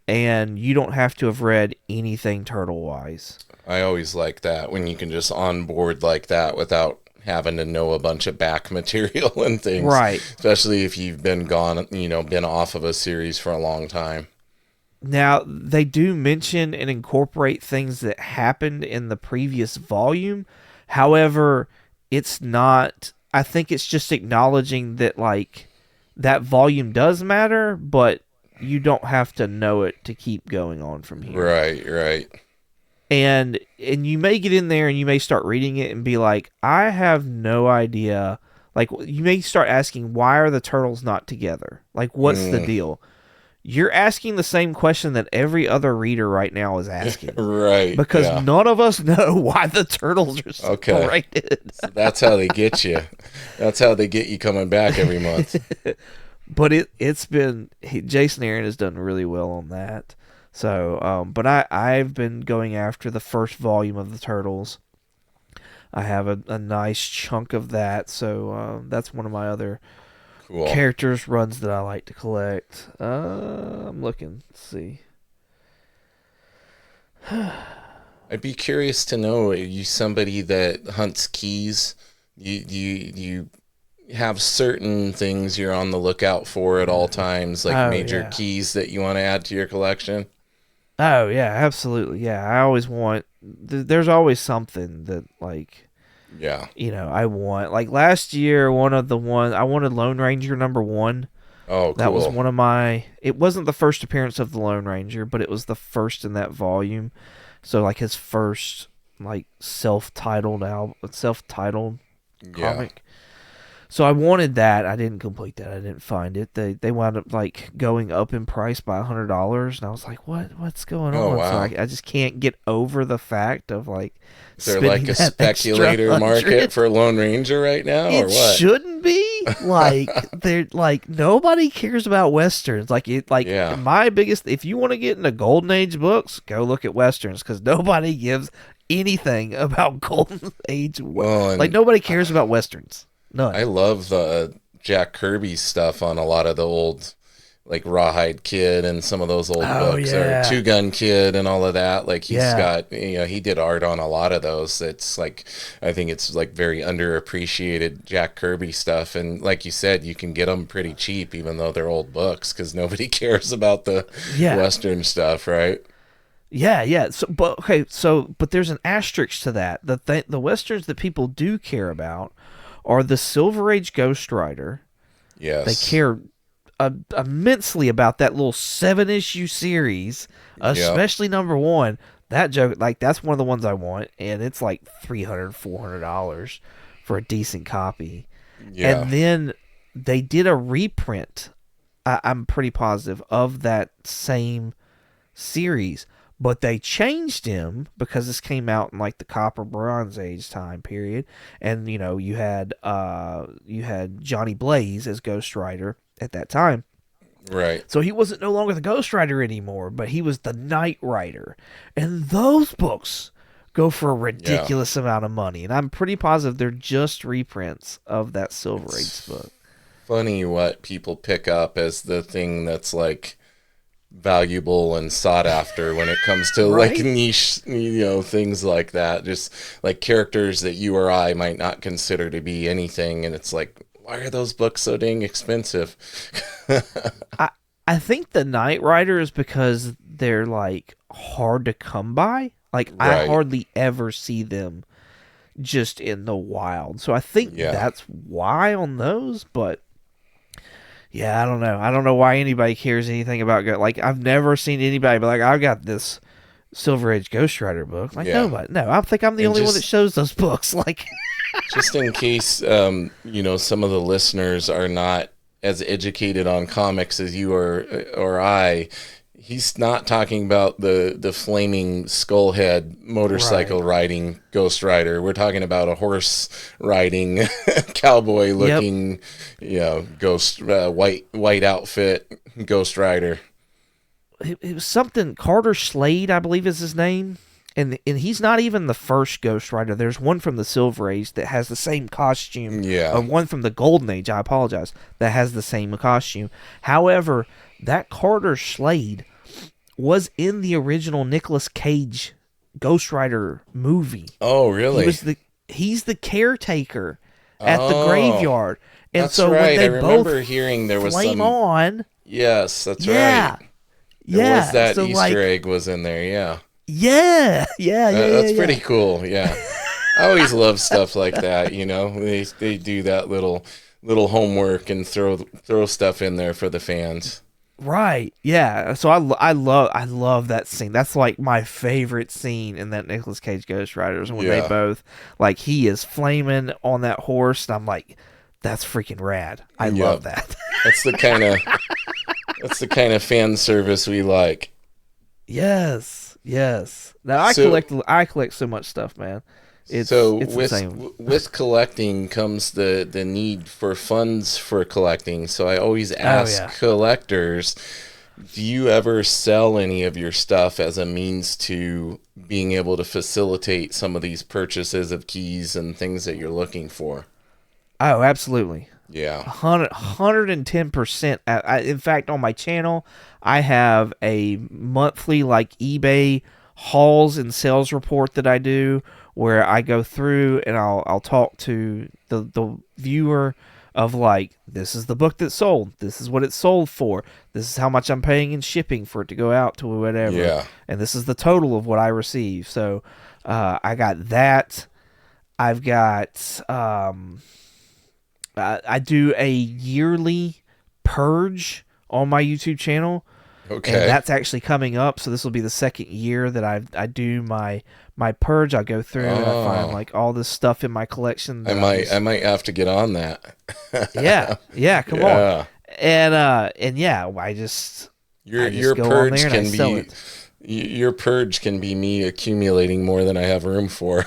[SPEAKER 2] and you don't have to have read anything turtle wise.
[SPEAKER 1] I always like that when you can just onboard like that without having to know a bunch of back material and things.
[SPEAKER 2] Right.
[SPEAKER 1] Especially if you've been gone, been off of a series for a long time.
[SPEAKER 2] Now, they do mention and incorporate things that happened in the previous volume. However, it's not, I think it's just acknowledging that, like, that volume does matter, but you don't have to know it to keep going on from here.
[SPEAKER 1] Right.
[SPEAKER 2] And you may get in there and you may start reading it and be like, I have no idea. Like, you may start asking, why are the turtles not together? Like, what's the deal? You're asking the same question that every other reader right now is asking.
[SPEAKER 1] Right.
[SPEAKER 2] Because none of us know why the turtles are separated.
[SPEAKER 1] So that's how they get you. That's how they get you coming back every month.
[SPEAKER 2] But it's been, Jason Aaron has done really well on that. So, but I've been going after the first volume of the Turtles. I have a nice chunk of that. So that's one of my other characters runs that I like to collect. I'm looking. Let's see.
[SPEAKER 1] I'd be curious to know, are you somebody that hunts keys? You have certain things you're on the lookout for at all times, like major keys that you want to add to your collection?
[SPEAKER 2] Oh, yeah, absolutely. Yeah, I always want... There's always something that, like...
[SPEAKER 1] Yeah.
[SPEAKER 2] I want. Like, last year, I wanted Lone Ranger #1.
[SPEAKER 1] Oh, cool.
[SPEAKER 2] That was one of my... It wasn't the first appearance of the Lone Ranger, but it was the first in that volume. So, like, his first, like, self-titled comic. So I wanted that. I didn't complete that. I didn't find it. They wound up like going up in price by $100, and I was like, what's going on?
[SPEAKER 1] Wow.
[SPEAKER 2] So I just can't get over the fact of like,
[SPEAKER 1] is there like a speculator market for Lone Ranger right now, or what?
[SPEAKER 2] It shouldn't be. Like, they're like, nobody cares about westerns. Like my biggest, if you want to get into Golden Age books, go look at westerns, because nobody gives anything about Golden Age. Like, nobody cares about westerns. None.
[SPEAKER 1] I love the Jack Kirby stuff on a lot of the old, like, Rawhide Kid and some of those old books, or Two Gun Kid and all of that. Like, he's got, he did art on a lot of those. It's like, I think it's like very underappreciated Jack Kirby stuff. And like you said, you can get them pretty cheap, even though they're old books, because nobody cares about the Western stuff, right?
[SPEAKER 2] Yeah. But there's an asterisk to that. The Westerns that people do care about are the Silver Age Ghost Rider.
[SPEAKER 1] Yes.
[SPEAKER 2] They care immensely about that little 7-issue series, especially #1. That joke, like, that's one of the ones I want, and it's like $300, $400 for a decent copy. Yeah. And then they did a reprint, I'm pretty positive, of that same series. But they changed him because this came out in like the Copper Bronze Age time period, and you had Johnny Blaze as Ghost Rider at that time,
[SPEAKER 1] right?
[SPEAKER 2] So he wasn't no longer the Ghost Rider anymore, but he was the Knight Rider, and those books go for a ridiculous amount of money, and I'm pretty positive they're just reprints of that Silver Age book.
[SPEAKER 1] Funny what people pick up as the thing that's like valuable and sought after when it comes to like niche, things like that. Just like characters that you or I might not consider to be anything, and it's like, why are those books so dang expensive?
[SPEAKER 2] I think the Knight Rider is because they're like hard to come by. Like, I hardly ever see them just in the wild. So I think that's why on those, but yeah, I don't know. I don't know why anybody cares anything about like, I've never seen anybody be like, I've got this Silver Age Ghost Rider book. Like, nobody. No, I think I'm the only one that shows those books. Like,
[SPEAKER 1] just in case, some of the listeners are not as educated on comics as you or I. He's not talking about the flaming skull head motorcycle riding Ghost Rider. We're talking about a horse riding cowboy looking, ghost white outfit Ghost Rider.
[SPEAKER 2] It was something Carter Slade, I believe, is his name. And he's not even the first Ghost Rider. There's one from the Silver Age that has the same costume.
[SPEAKER 1] Yeah.
[SPEAKER 2] Or one from the Golden Age, I apologize, that has the same costume. However, that Carter Slade was in the original Nicolas Cage Ghost Rider movie.
[SPEAKER 1] Oh, really?
[SPEAKER 2] He's the caretaker at the graveyard. And
[SPEAKER 1] that's
[SPEAKER 2] so
[SPEAKER 1] right.
[SPEAKER 2] when they
[SPEAKER 1] I remember
[SPEAKER 2] both
[SPEAKER 1] hearing there was
[SPEAKER 2] flame
[SPEAKER 1] some...
[SPEAKER 2] on.
[SPEAKER 1] Yes, that's right. There was that so Easter egg was in there, yeah.
[SPEAKER 2] Yeah.
[SPEAKER 1] That's pretty cool, yeah. I always love stuff like that, They do that little homework and throw stuff in there for the fans.
[SPEAKER 2] Right. Yeah. So I love that scene. That's like my favorite scene in that Nicolas Cage Ghost Riders when they both he is flaming on that horse and I'm like, that's freaking rad. I love that.
[SPEAKER 1] That's the kind of fan service we like.
[SPEAKER 2] Yes. Now I collect so much stuff, man. It's insane.
[SPEAKER 1] With collecting comes the need for funds for collecting. So I always ask collectors, do you ever sell any of your stuff as a means to being able to facilitate some of these purchases of keys and things that you're looking for?
[SPEAKER 2] Oh, absolutely.
[SPEAKER 1] Yeah.
[SPEAKER 2] 110%. In fact, on my channel, I have a monthly eBay hauls and sales report that I do where I go through and I'll talk to the viewer of this is the book that sold. This is what it sold for. This is how much I'm paying in shipping for it to go out to whatever.
[SPEAKER 1] Yeah.
[SPEAKER 2] And this is the total of what I received. So I got that. I've got... I do a yearly purge on my YouTube channel.
[SPEAKER 1] Okay.
[SPEAKER 2] And that's actually coming up. So this will be the second year that I do my purge. I go through and I find all this stuff in my collection.
[SPEAKER 1] I might have to get on that.
[SPEAKER 2] Yeah. Come on. And I just
[SPEAKER 1] your
[SPEAKER 2] go
[SPEAKER 1] purge
[SPEAKER 2] on there and
[SPEAKER 1] can be your purge can be me accumulating more than I have room for.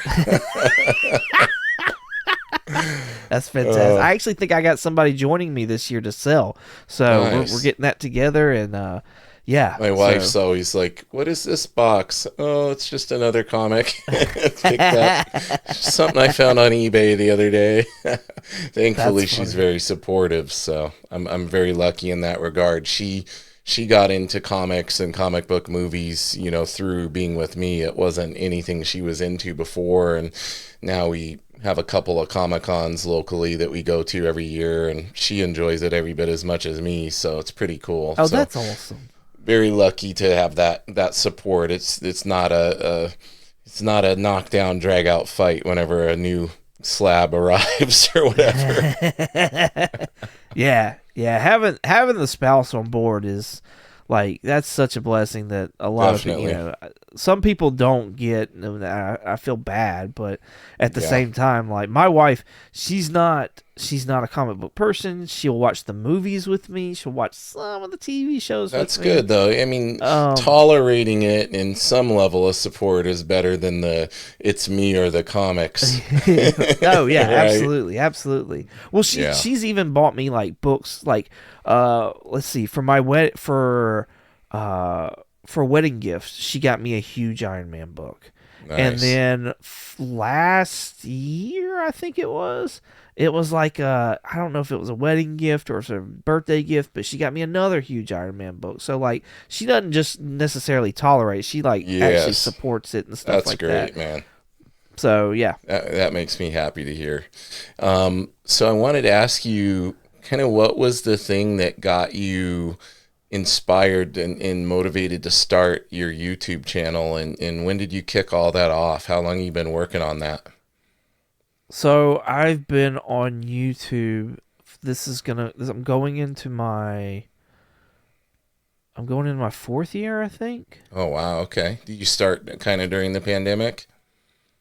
[SPEAKER 2] That's fantastic. I actually think I got somebody joining me this year to sell. So
[SPEAKER 1] nice.
[SPEAKER 2] we're getting that together and
[SPEAKER 1] My wife's always like, what is this box? Oh, it's just another comic. Picked up. Something I found on eBay the other day. Thankfully she's very supportive, so I'm very lucky in that regard. She got into comics and comic book movies, through being with me. It wasn't anything she was into before, and now we have a couple of Comic-Cons locally that we go to every year, and she enjoys it every bit as much as me, so it's pretty cool.
[SPEAKER 2] Oh, so that's awesome.
[SPEAKER 1] Very lucky to have that support. It's not a knockdown, drag out fight whenever a new slab arrives or whatever.
[SPEAKER 2] Yeah. Having the spouse on board is that's such a blessing that a lot of people, some people don't get. I feel bad, but at the same time, my wife, she's not a comic book person. She'll watch the movies with me. She'll watch some of the TV shows.
[SPEAKER 1] That's
[SPEAKER 2] with me.
[SPEAKER 1] good though. I mean, tolerating it in some level of support is better than the "it's me" or the comics.
[SPEAKER 2] Oh yeah,
[SPEAKER 1] right?
[SPEAKER 2] absolutely. Well, she's even bought me books let's see, for wedding gifts, she got me a huge Iron Man book.
[SPEAKER 1] Nice.
[SPEAKER 2] And then last year, I think it was I don't know if it was a wedding gift or it's a birthday gift, but she got me another huge Iron Man book. So she doesn't just necessarily tolerate, she actually supports it and stuff like that.
[SPEAKER 1] That's great, man.
[SPEAKER 2] So yeah.
[SPEAKER 1] That makes me happy to hear. So I wanted to ask you kind of what was the thing that got you inspired and motivated to start your YouTube channel, and when did you kick all that off? How long have you been working on that?
[SPEAKER 2] So I've been on YouTube. I'm going into my fourth year, I think.
[SPEAKER 1] Oh wow, okay. Did you start kind of during the pandemic?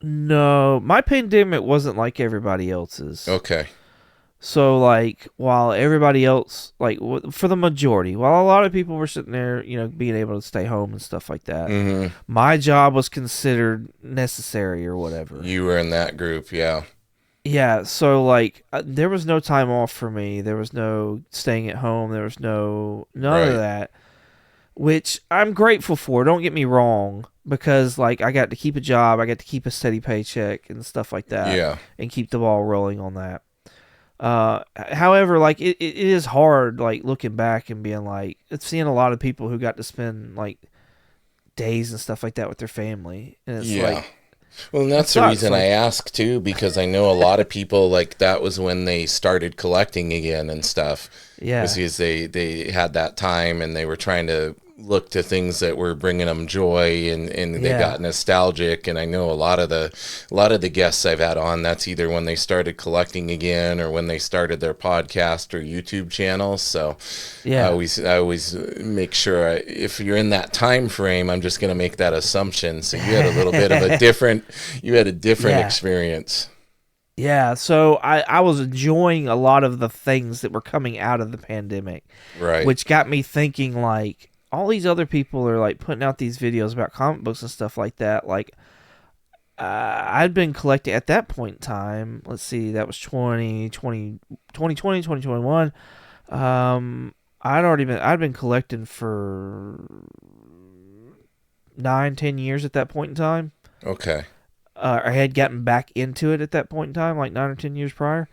[SPEAKER 2] No, my pandemic wasn't like everybody else's.
[SPEAKER 1] Okay.
[SPEAKER 2] So, like, while everybody else, like, for the majority, while a lot of people were sitting there, being able to stay home and stuff like that, my job was considered necessary or whatever.
[SPEAKER 1] You were in that group, yeah.
[SPEAKER 2] Yeah, so, like, there was no time off for me. There was no staying at home. There was none of that, which I'm grateful for. Don't get me wrong, because, like, I got to keep a job. I got to keep a steady paycheck and stuff like that, and keep the ball rolling on that. However, like it is hard, like looking back and being like, it's seeing a lot of people who got to spend like days and stuff like that with their family, and it's like,
[SPEAKER 1] well, and that's the reason I ask too, because I know a lot of people like that was when they started collecting again and stuff. Yeah, because they had that time and they were trying to look to things that were bringing them joy, and they got nostalgic. And I know a lot of the guests I've had on, that's either when they started collecting again or when they started their podcast or YouTube channels. So I always make sure if you're in that time frame, I'm just going to make that assumption. So you had a little bit of a different experience.
[SPEAKER 2] Yeah, so I was enjoying a lot of the things that were coming out of the pandemic,
[SPEAKER 1] right?
[SPEAKER 2] Which got me thinking, like, all these other people are like putting out these videos about comic books and stuff like that. Like, I'd been collecting at that point in time. Let's see, that was 2020, 2021. I'd been collecting for 9-10 years at that point in time.
[SPEAKER 1] Okay.
[SPEAKER 2] I had gotten back into it at that point in time, like 9 or 10 years prior.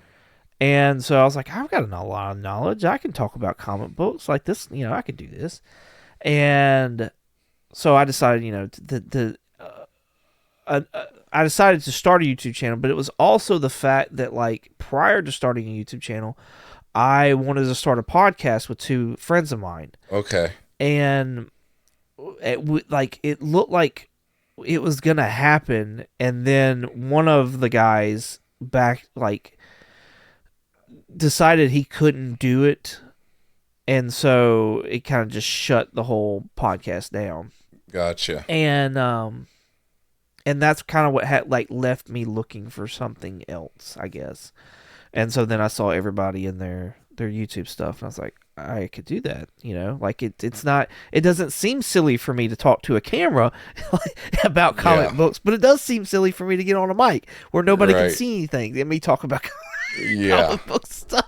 [SPEAKER 2] And so I was like, I've got a lot of knowledge. I can talk about comic books like this. I could do this. And so I decided, I decided to start a YouTube channel, but it was also the fact that, like, prior to starting a YouTube channel, I wanted to start a podcast with two friends of mine.
[SPEAKER 1] Okay.
[SPEAKER 2] And it looked like it was going to happen. And then one of the guys decided he couldn't do it. And so it kind of just shut the whole podcast down.
[SPEAKER 1] Gotcha.
[SPEAKER 2] And that's kind of what had left me looking for something else, I guess. And so then I saw everybody in their YouTube stuff, and I was like, I could do that, Like it doesn't seem silly for me to talk to a camera about comic books, but it does seem silly for me to get on a mic where nobody can see anything and me talk about comic book stuff.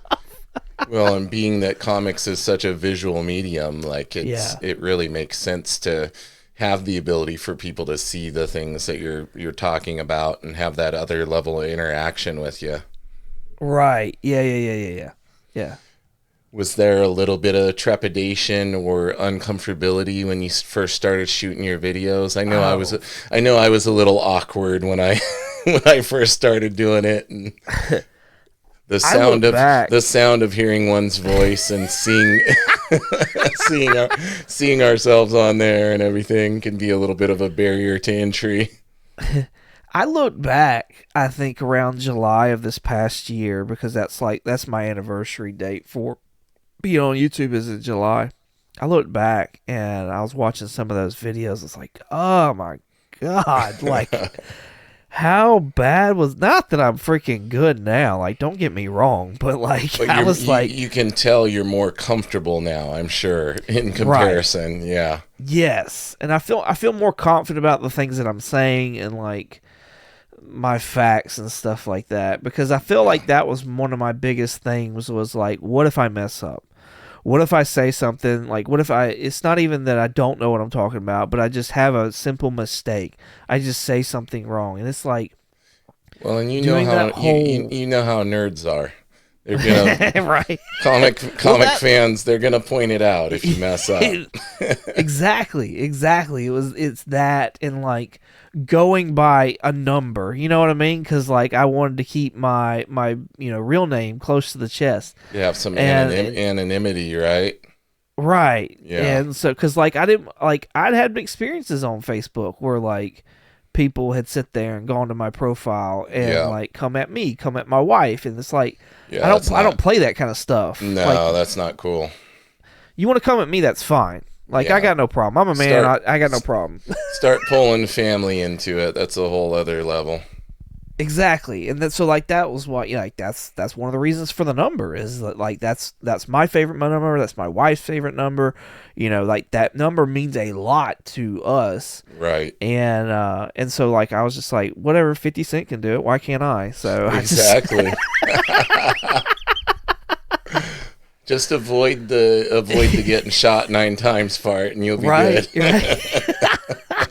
[SPEAKER 1] Well, and being that comics is such a visual medium, like it really makes sense to have the ability for people to see the things that you're talking about and have that other level of interaction with you.
[SPEAKER 2] Right. Yeah.
[SPEAKER 1] Was there a little bit of trepidation or uncomfortability when you first started shooting your videos? I know I was a little awkward when I first started doing it, and the sound of hearing one's voice and seeing seeing ourselves on there and everything can be a little bit of a barrier to entry.
[SPEAKER 2] I look back, I think around July of this past year, because that's my anniversary date for being on YouTube is in July. I looked back and I was watching some of those videos. It's like, oh my God, like how bad was, not that I'm freaking good now, like don't get me wrong, but I was like,
[SPEAKER 1] you can tell you're more comfortable now, I'm sure, in comparison. Right. Yeah.
[SPEAKER 2] Yes. And I feel more confident about the things that I'm saying and like my facts and stuff like that, because I feel like that was one of my biggest things was like, what if I mess up? What if I say something, like, it's not even that I don't know what I'm talking about, but I just have a simple mistake. I just say something wrong. And it's like,
[SPEAKER 1] well, and you know how nerds are. They're gonna
[SPEAKER 2] right.
[SPEAKER 1] Comic fans, they're gonna point it out if you mess up.
[SPEAKER 2] Exactly. It's that, and like going by a number, you know what I mean? Because like I wanted to keep my real name close to the chest.
[SPEAKER 1] You have some anonymity, right?
[SPEAKER 2] Right.
[SPEAKER 1] Yeah.
[SPEAKER 2] And so, because like I'd had experiences on Facebook where like people had sit there and gone to my profile and like come at my wife, and it's like I don't play that kind of stuff.
[SPEAKER 1] No,
[SPEAKER 2] like,
[SPEAKER 1] that's not cool.
[SPEAKER 2] You want to come at me, that's fine. Like I got no problem. I'm a man. I got no problem.
[SPEAKER 1] Start pulling family into it. That's a whole other level.
[SPEAKER 2] Exactly, and so like that was what, like that's one of the reasons for the number, is that like that's my favorite number, that's my wife's favorite number, like that number means a lot to us,
[SPEAKER 1] Right.
[SPEAKER 2] and so like I was just like, whatever, 50 Cent can do it, why can't I? So
[SPEAKER 1] Exactly. Just avoid the getting shot 9 times part, and you'll be
[SPEAKER 2] right,
[SPEAKER 1] good.
[SPEAKER 2] right.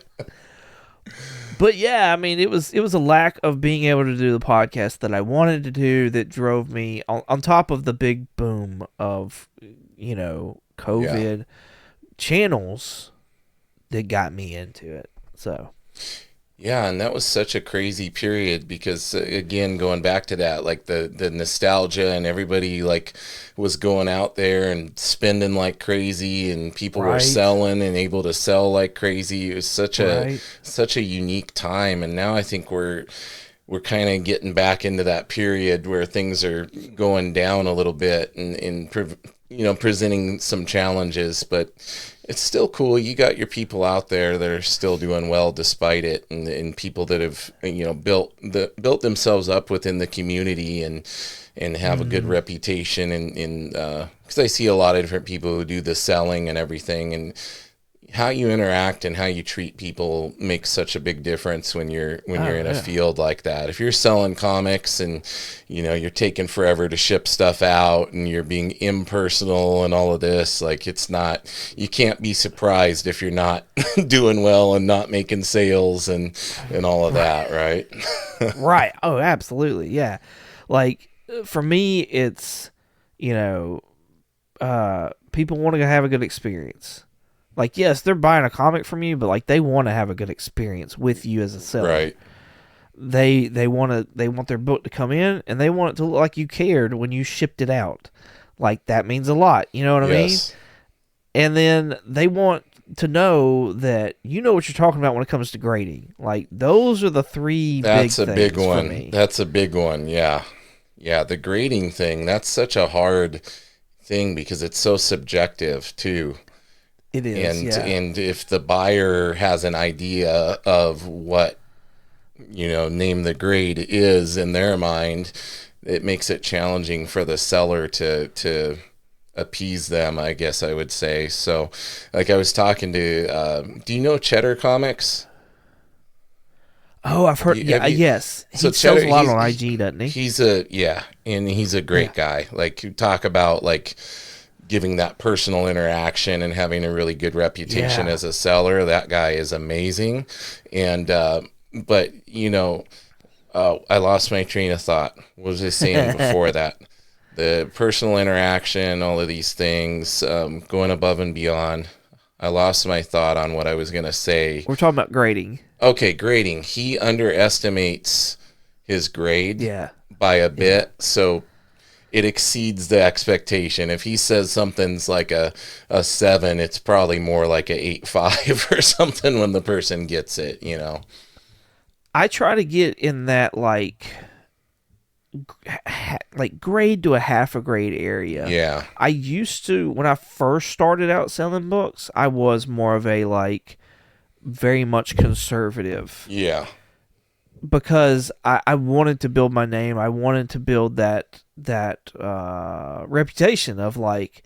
[SPEAKER 2] But yeah, I mean, it was a lack of being able to do the podcast that I wanted to do that drove me, on top of the big boom of, COVID channels that got me into it. So.
[SPEAKER 1] Yeah, and that was such a crazy period because, again, going back to that, like the nostalgia, and everybody like was going out there and spending like crazy, and people were selling and able to sell like crazy. It was such a unique time, and now I think we're kind of getting back into that period where things are going down a little bit, and presenting some challenges, but it's still cool. You got your people out there that are still doing well despite it, and people that have built themselves up within the community and have a good reputation, and because I see a lot of different people who do the selling and everything, and how you interact and how you treat people makes such a big difference when you're in a field like that. If you're selling comics and you're taking forever to ship stuff out, and you're being impersonal and all of this, like you can't be surprised if you're not doing well and not making sales and all of that, right?
[SPEAKER 2] Right. Oh, absolutely. Yeah. Like for me, it's people want to have a good experience. Like, yes, they're buying a comic from you, but like they want to have a good experience with you as a seller.
[SPEAKER 1] Right.
[SPEAKER 2] They want their book to come in, and they want it to look like you cared when you shipped it out. Like that means a lot. You know what I mean? And then they want to know that you know what you're talking about when it comes to grading. Like those are the three big things. That's a big
[SPEAKER 1] one.
[SPEAKER 2] For me.
[SPEAKER 1] That's a big one. Yeah. Yeah, the grading thing, that's such a hard thing because it's so subjective too.
[SPEAKER 2] It is,
[SPEAKER 1] and if the buyer has an idea of what name the grade is in their mind, it makes it challenging for the seller to appease them, I guess I would say. So, like I was talking to, do you know Cheddar Comics?
[SPEAKER 2] Oh, I've heard. Yes. He sells Cheddar, a lot on IG, doesn't he?
[SPEAKER 1] He's a great guy. Like you talk about like giving that personal interaction and having a really good reputation as a seller. That guy is amazing. And, but I lost my train of thought. What was I saying before that? The personal interaction, all of these things, going above and beyond. I lost my thought on what I was going to say.
[SPEAKER 2] We're talking about grading.
[SPEAKER 1] Okay. Grading. He underestimates his grade by a bit. So it exceeds the expectation. If he says something's like a 7, it's probably more like a 8.5 or something when the person gets it,
[SPEAKER 2] I try to get in that like grade to a half a grade area.
[SPEAKER 1] Yeah.
[SPEAKER 2] I used to, when I first started out selling books, I was more of a like very much conservative.
[SPEAKER 1] Yeah.
[SPEAKER 2] Because I wanted to build my name. I wanted to build that reputation of like,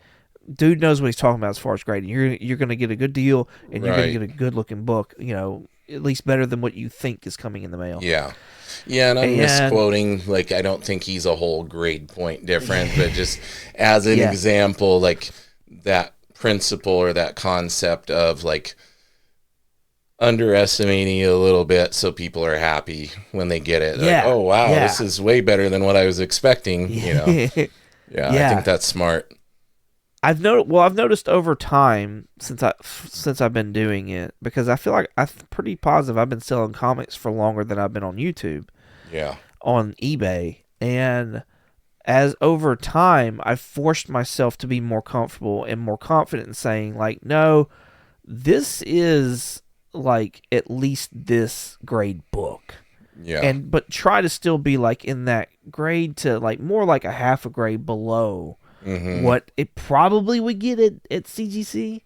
[SPEAKER 2] dude knows what he's talking about as far as grading. You're going to get a good deal, and you're going to get a good looking book. At least better than what you think is coming in the mail.
[SPEAKER 1] Yeah, and I'm misquoting. Like I don't think he's a whole grade point different, but just as an example, like that principle or that concept of like underestimating it a little bit so people are happy when they get it. Like, oh wow, this is way better than what I was expecting. I think that's smart.
[SPEAKER 2] I've noticed over time since I've been doing it, because I feel like I'm pretty positive I've been selling comics for longer than I've been on YouTube.
[SPEAKER 1] Yeah.
[SPEAKER 2] On eBay, and as over time I've forced myself to be more comfortable and more confident in saying like, no, this is like at least this grade book.
[SPEAKER 1] Yeah.
[SPEAKER 2] But try to still be like in that grade to like more like a half a grade below what it probably would get at CGC.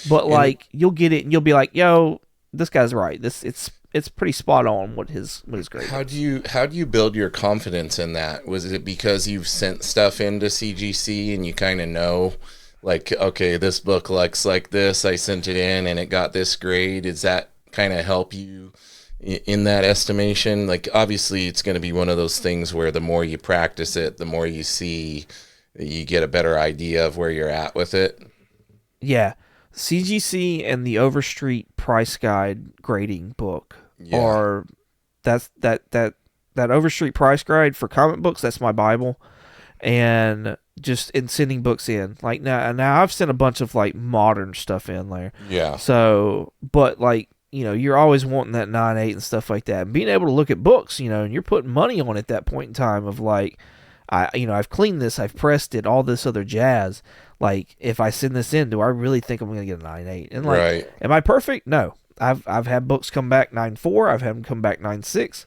[SPEAKER 2] But like you'll get it and you'll be like, yo, this guy's right. It's it's pretty spot on what his grade.
[SPEAKER 1] How do you build your confidence in that? Was it because you've sent stuff into CGC and you kind of know, like, okay, this book looks like this, I sent it in and it got this grade? Does that kind of help you in that estimation? Like, obviously it's going to be one of those things where the more you practice it, the more you see, you get a better idea of where you're at with it.
[SPEAKER 2] Yeah. CGC and the Overstreet Price Guide grading book are that Overstreet Price Guide for comic books. That's my Bible, and just in sending books in, like now I've sent a bunch of like modern stuff in there.
[SPEAKER 1] Yeah.
[SPEAKER 2] So, but like, you know, you're always wanting that 9.8 and stuff like that, and being able to look at books, you know, and you're putting money on it at that point in time of like, I've cleaned this, I've pressed it, all this other jazz. Like, if I send this in, do I really think I'm going to get a 9.8? And like,
[SPEAKER 1] right.
[SPEAKER 2] Am I perfect? No. I've had books come back 9.4. I've had them come back 9.6.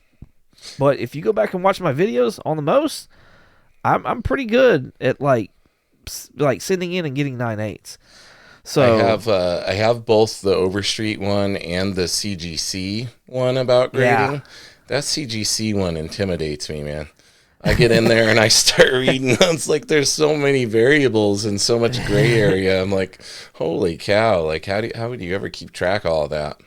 [SPEAKER 2] But if you go back and watch my videos on the most, I'm pretty good at like sending in and getting 9.8s. So
[SPEAKER 1] I have both the Overstreet one and the CGC one about grading.
[SPEAKER 2] Yeah.
[SPEAKER 1] That CGC one intimidates me, man. I get in there and I start reading. It's like there's so many variables and so much gray area. I'm like, holy cow! Like, how would you ever keep track of all of that?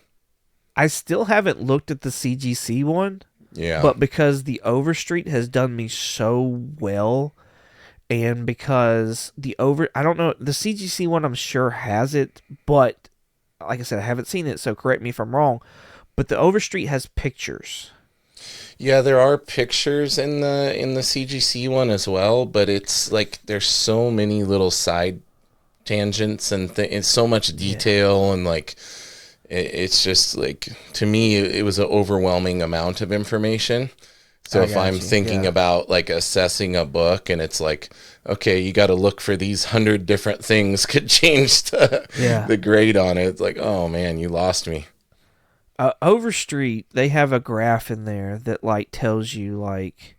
[SPEAKER 2] I still haven't looked at the CGC one.
[SPEAKER 1] Yeah.
[SPEAKER 2] But because the Overstreet has done me so well, and because I don't know, the CGC one I'm sure has it, but like I said, I haven't seen it, so correct me if I'm wrong. But the Overstreet has pictures.
[SPEAKER 1] Yeah, there are pictures in the CGC one as well, but it's like there's so many little side tangents and it's so much detail and like it's just like, to me it was an overwhelming amount of information. So if I'm thinking about like assessing a book and it's like, okay, you got to look for these 100 different things could change the grade on it. It's like, oh man, you lost me.
[SPEAKER 2] Overstreet, they have a graph in there that like tells you like,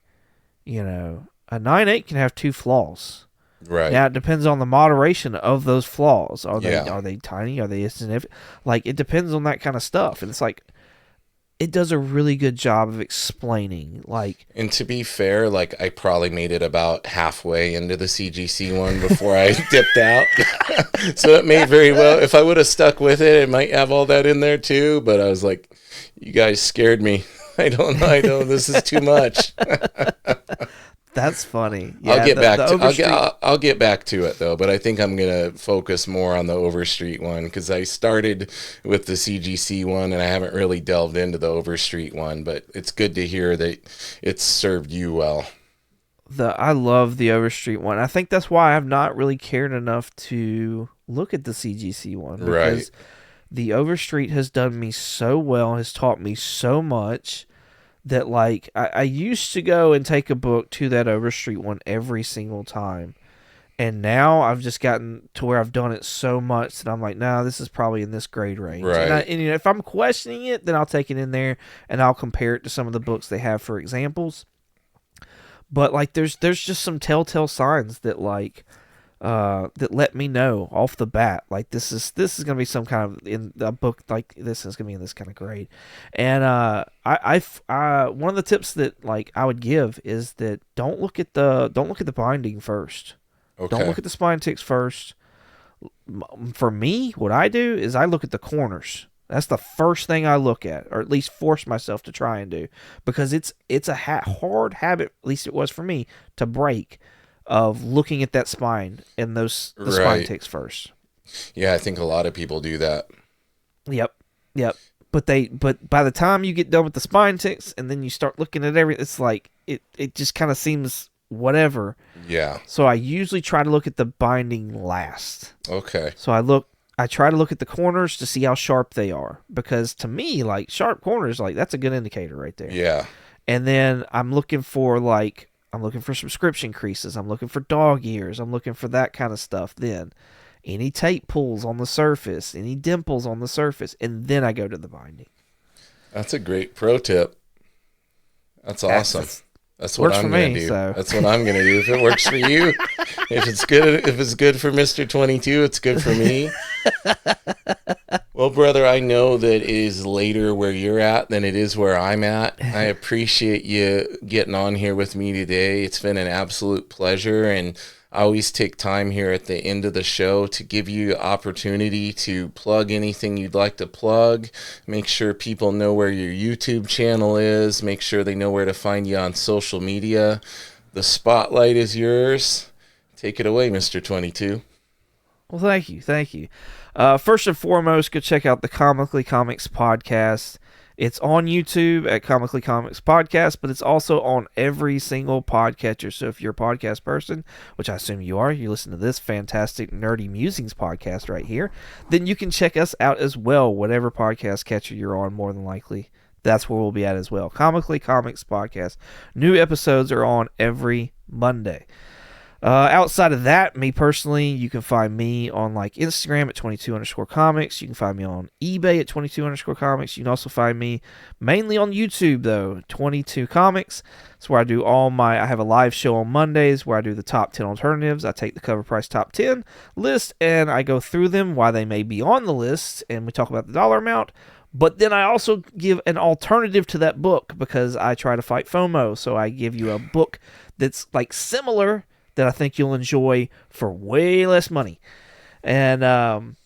[SPEAKER 2] you know, a 9.8 can have 2 flaws.
[SPEAKER 1] Right.
[SPEAKER 2] Now it depends on the moderation of those flaws. Are they tiny? Are they insignificant? Like, it depends on that kind of stuff. And it's like, it does a really good job of explaining, like...
[SPEAKER 1] And to be fair, like, I probably made it about halfway into the CGC one before I dipped out. So it may very well... If I would have stuck with it, it might have all that in there too, but I was like, you guys scared me. I don't know, this is too much.
[SPEAKER 2] That's funny. Yeah,
[SPEAKER 1] I'll get back to it though, but I think I'm gonna focus more on the Overstreet one because I started with the CGC one and I haven't really delved into the Overstreet one. But it's good to hear that it's served you well.
[SPEAKER 2] I love the Overstreet one. I think that's why I've not really cared enough to look at the CGC one, because
[SPEAKER 1] right.
[SPEAKER 2] The Overstreet has done me so well, has taught me so much. That, like, I used to go and take a book to that Overstreet one every single time. And now I've just gotten to where I've done it so much that I'm like, nah, this is probably in this grade range.
[SPEAKER 1] Right.
[SPEAKER 2] And you know, if I'm questioning it, then I'll take it in there and I'll compare it to some of the books they have for examples. But, like, there's just some telltale signs that, like... that let me know off the bat, like this is gonna be some kind of in a book like this is gonna be in this kind of grade. And I one of the tips that like I would give is that don't look at the binding first.
[SPEAKER 1] Okay.
[SPEAKER 2] Don't look at the spine ticks first. For me, what I do is I look at the corners. That's the first thing I look at, or at least force myself to try and do, because it's a hard habit, at least it was for me, to break. Of looking at that spine and the spine ticks first. Yeah,
[SPEAKER 1] I think a lot of people do that.
[SPEAKER 2] Yep. But by the time you get done with the spine ticks and then you start looking at everything, it's like it just kind of seems whatever.
[SPEAKER 1] Yeah.
[SPEAKER 2] So I usually try to look at the binding last.
[SPEAKER 1] Okay.
[SPEAKER 2] So I try to look at the corners to see how sharp they are, because to me, like, sharp corners, like, that's a good indicator right there.
[SPEAKER 1] Yeah.
[SPEAKER 2] And then I'm looking for subscription creases. I'm looking for dog ears. I'm looking for that kind of stuff. Then any tape pulls on the surface, any dimples on the surface, and then I go to the binding.
[SPEAKER 1] That's a great pro tip. That's awesome. That's what I'm going to do. So. That's what I'm going to do. If it works for you, if it's good for Mr. 22, it's good for me. Well, brother, I know that it is later where you're at than it is where I'm at. I appreciate you getting on here with me today. It's been an absolute pleasure, and I always take time here at the end of the show to give you opportunity to plug anything you'd like to plug. Make sure people know where your YouTube channel is. Make sure they know where to find you on social media. The spotlight is yours. Take it away, Mr. 22.
[SPEAKER 2] Well, thank you. Thank you. First and foremost, go check out the Comically Comics podcast. It's on YouTube at Comically Comics Podcast, but it's also on every single podcatcher. So if you're a podcast person, which I assume you are, you listen to this fantastic nerdy Mewzings podcast right here, then you can check us out as well, whatever podcast catcher you're on, more than likely. That's where we'll be at as well. Comically Comics Podcast. New episodes are on every Monday. Outside of that, me personally, you can find me on like Instagram at 22_comics. You can find me on eBay at 22_comics. You can also find me mainly on YouTube though, 22 Comics. That's where I do I have a live show on Mondays where I do the top 10 alternatives. I take the cover price top 10 list and I go through them, why they may be on the list, and we talk about the dollar amount. But then I also give an alternative to that book because I try to fight FOMO. So I give you a book that's like similar that I think you'll enjoy for way less money. And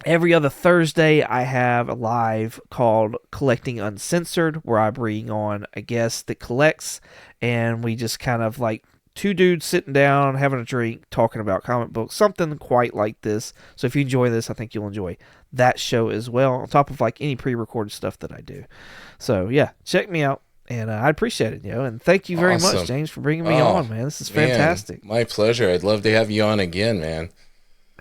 [SPEAKER 2] every other Thursday, I have a live called Collecting Uncensored, where I bring on a guest that collects, and we just kind of like two dudes sitting down, having a drink, talking about comic books, something quite like this. So if you enjoy this, I think you'll enjoy that show as well, on top of like any pre-recorded stuff that I do. So yeah, check me out. And I appreciate it, and thank you very much, James, for bringing me on, man. This is fantastic.
[SPEAKER 1] Man, my pleasure. I'd love to have you on again, man.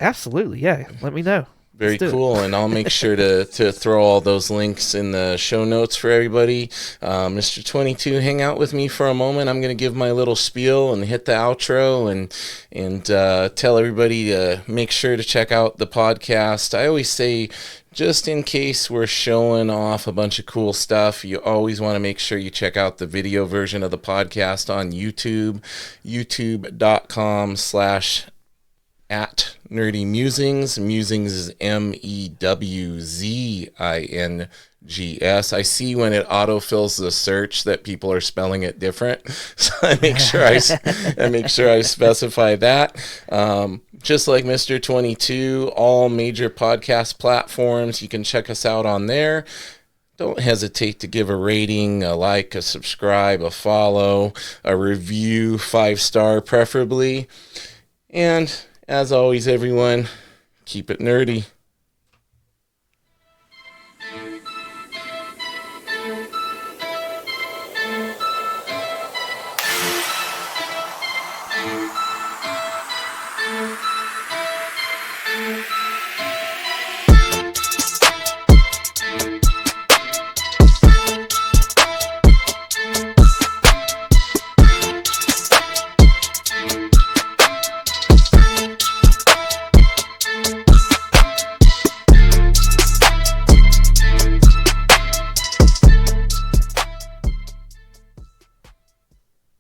[SPEAKER 2] Absolutely, yeah. Let me know.
[SPEAKER 1] Very cool, and I'll make sure to throw all those links in the show notes for everybody. Mr. 22, hang out with me for a moment. I'm going to give my little spiel and hit the outro and tell everybody to make sure to check out the podcast. I always say, just in case we're showing off a bunch of cool stuff, you always want to make sure you check out the video version of the podcast on YouTube, youtube.com/@nerdymewzings. Mewzings is MEWZINGS. I see when it autofills the search that people are spelling it different, so I make sure I specify that. Just like Mr. 22, all major podcast platforms, you can check us out on there. Don't hesitate to give a rating, a like, a subscribe, a follow, a review, 5-star preferably. And as always, everyone, keep it nerdy.